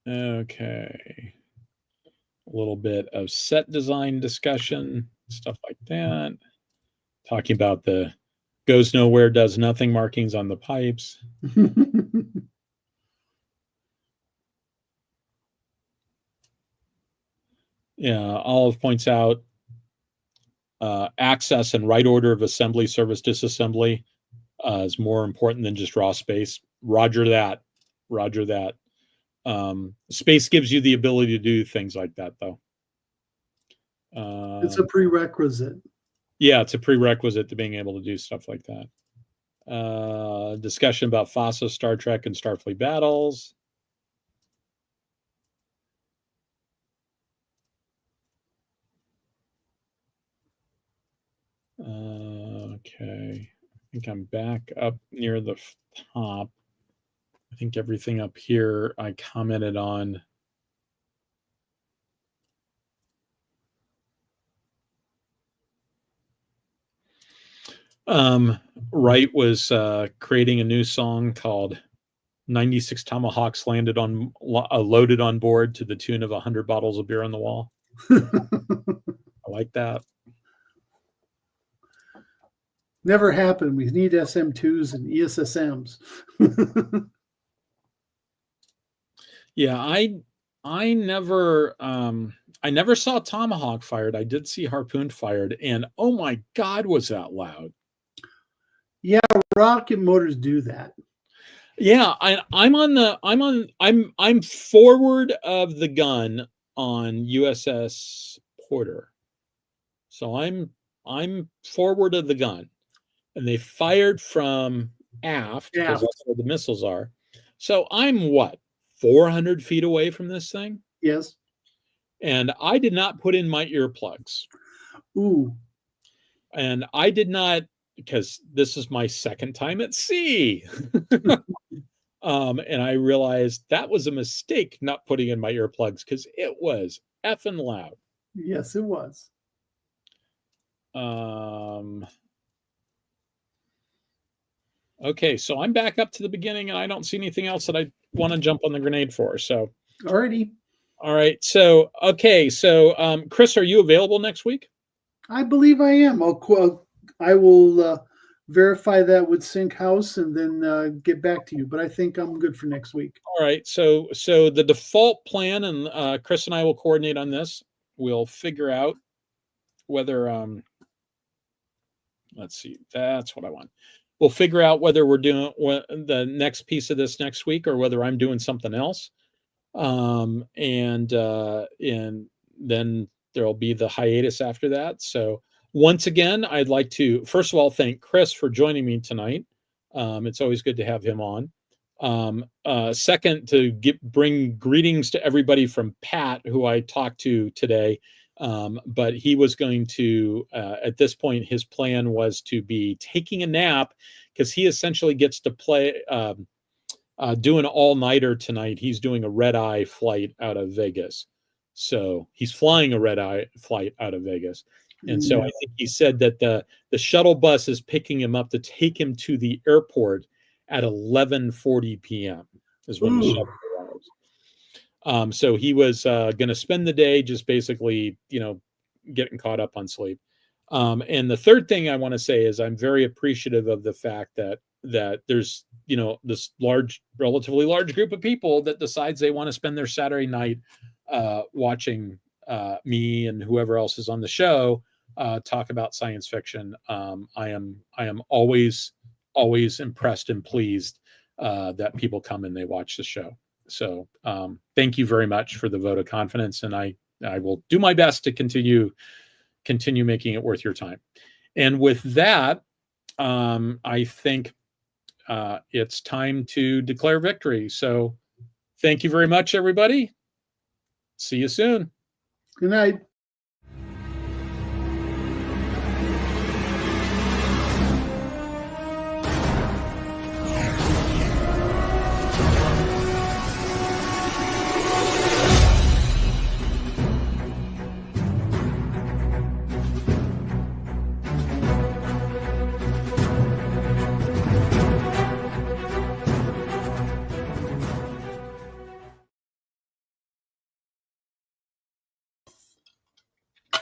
Speaker 1: Okay. A little bit of set design discussion, stuff like that. Talking about the goes nowhere, does nothing markings on the pipes. Yeah, Olive points out access and right order of assembly, service disassembly is more important than just raw space. Roger that. Roger that. Space gives you the ability to do things like that, though.
Speaker 2: It's a prerequisite.
Speaker 1: Yeah, it's a prerequisite to being able to do stuff like that. Discussion about FOSSA, Star Trek, and Starfleet battles. Okay, I think I'm back up near the top. I think everything up here I commented on. Wright was creating a new song called 96 Tomahawks loaded on board to the tune of 100 bottles of beer on the wall. I like that.
Speaker 2: Never happened. We need SM2s and ESSMs.
Speaker 1: Yeah, I never saw Tomahawk fired. I did see Harpoon fired, and oh my God, was that loud.
Speaker 2: Yeah, rocket motors do that.
Speaker 1: Yeah, I'm forward of the gun on USS Porter. So I'm forward of the gun. And they fired from aft because that's where the missiles are. So I'm what, 400 feet away from this thing?
Speaker 2: Yes.
Speaker 1: And I did not put in my earplugs.
Speaker 2: Ooh.
Speaker 1: And I did not, because this is my second time at sea. And I realized that was a mistake not putting in my earplugs because it was effing loud.
Speaker 2: Yes, it was.
Speaker 1: Okay, so I'm back up to the beginning, and I don't see anything else that I want to jump on the grenade for. So,
Speaker 2: alrighty.
Speaker 1: All right. So, okay. So, Chris, are you available next week?
Speaker 2: I believe I am. I will verify that with Sync House and then get back to you. But I think I'm good for next week.
Speaker 1: All right. So the default plan, and Chris and I will coordinate on this. We'll figure out whether let's see. That's what I want. We'll figure out whether we're doing the next piece of this next week or whether I'm doing something else. And then there'll be the hiatus after that. So once again, I'd like to, first of all, thank Chris for joining me tonight. It's always good to have him on. Second, to bring greetings to everybody from Pat, who I talked to today. But he was going to, at this point, his plan was to be taking a nap because he essentially gets to play, do an all-nighter tonight. He's doing a red-eye flight out of Vegas. So he's flying a red-eye flight out of Vegas. And so I think he said that the shuttle bus is picking him up to take him to the airport at 11:40 p.m. is when the shuttle arrives. So he was going to spend the day just basically, getting caught up on sleep. And the third thing I want to say is I'm very appreciative of the fact that there's, this relatively large group of people that decides they want to spend their Saturday night watching me and whoever else is on the show talk about science fiction. I am always impressed and pleased that people come and they watch the show. So thank you very much for the vote of confidence, and I will do my best to continue making it worth your time. And with that, I think it's time to declare victory. So thank you very much, everybody. See you soon.
Speaker 2: Good night.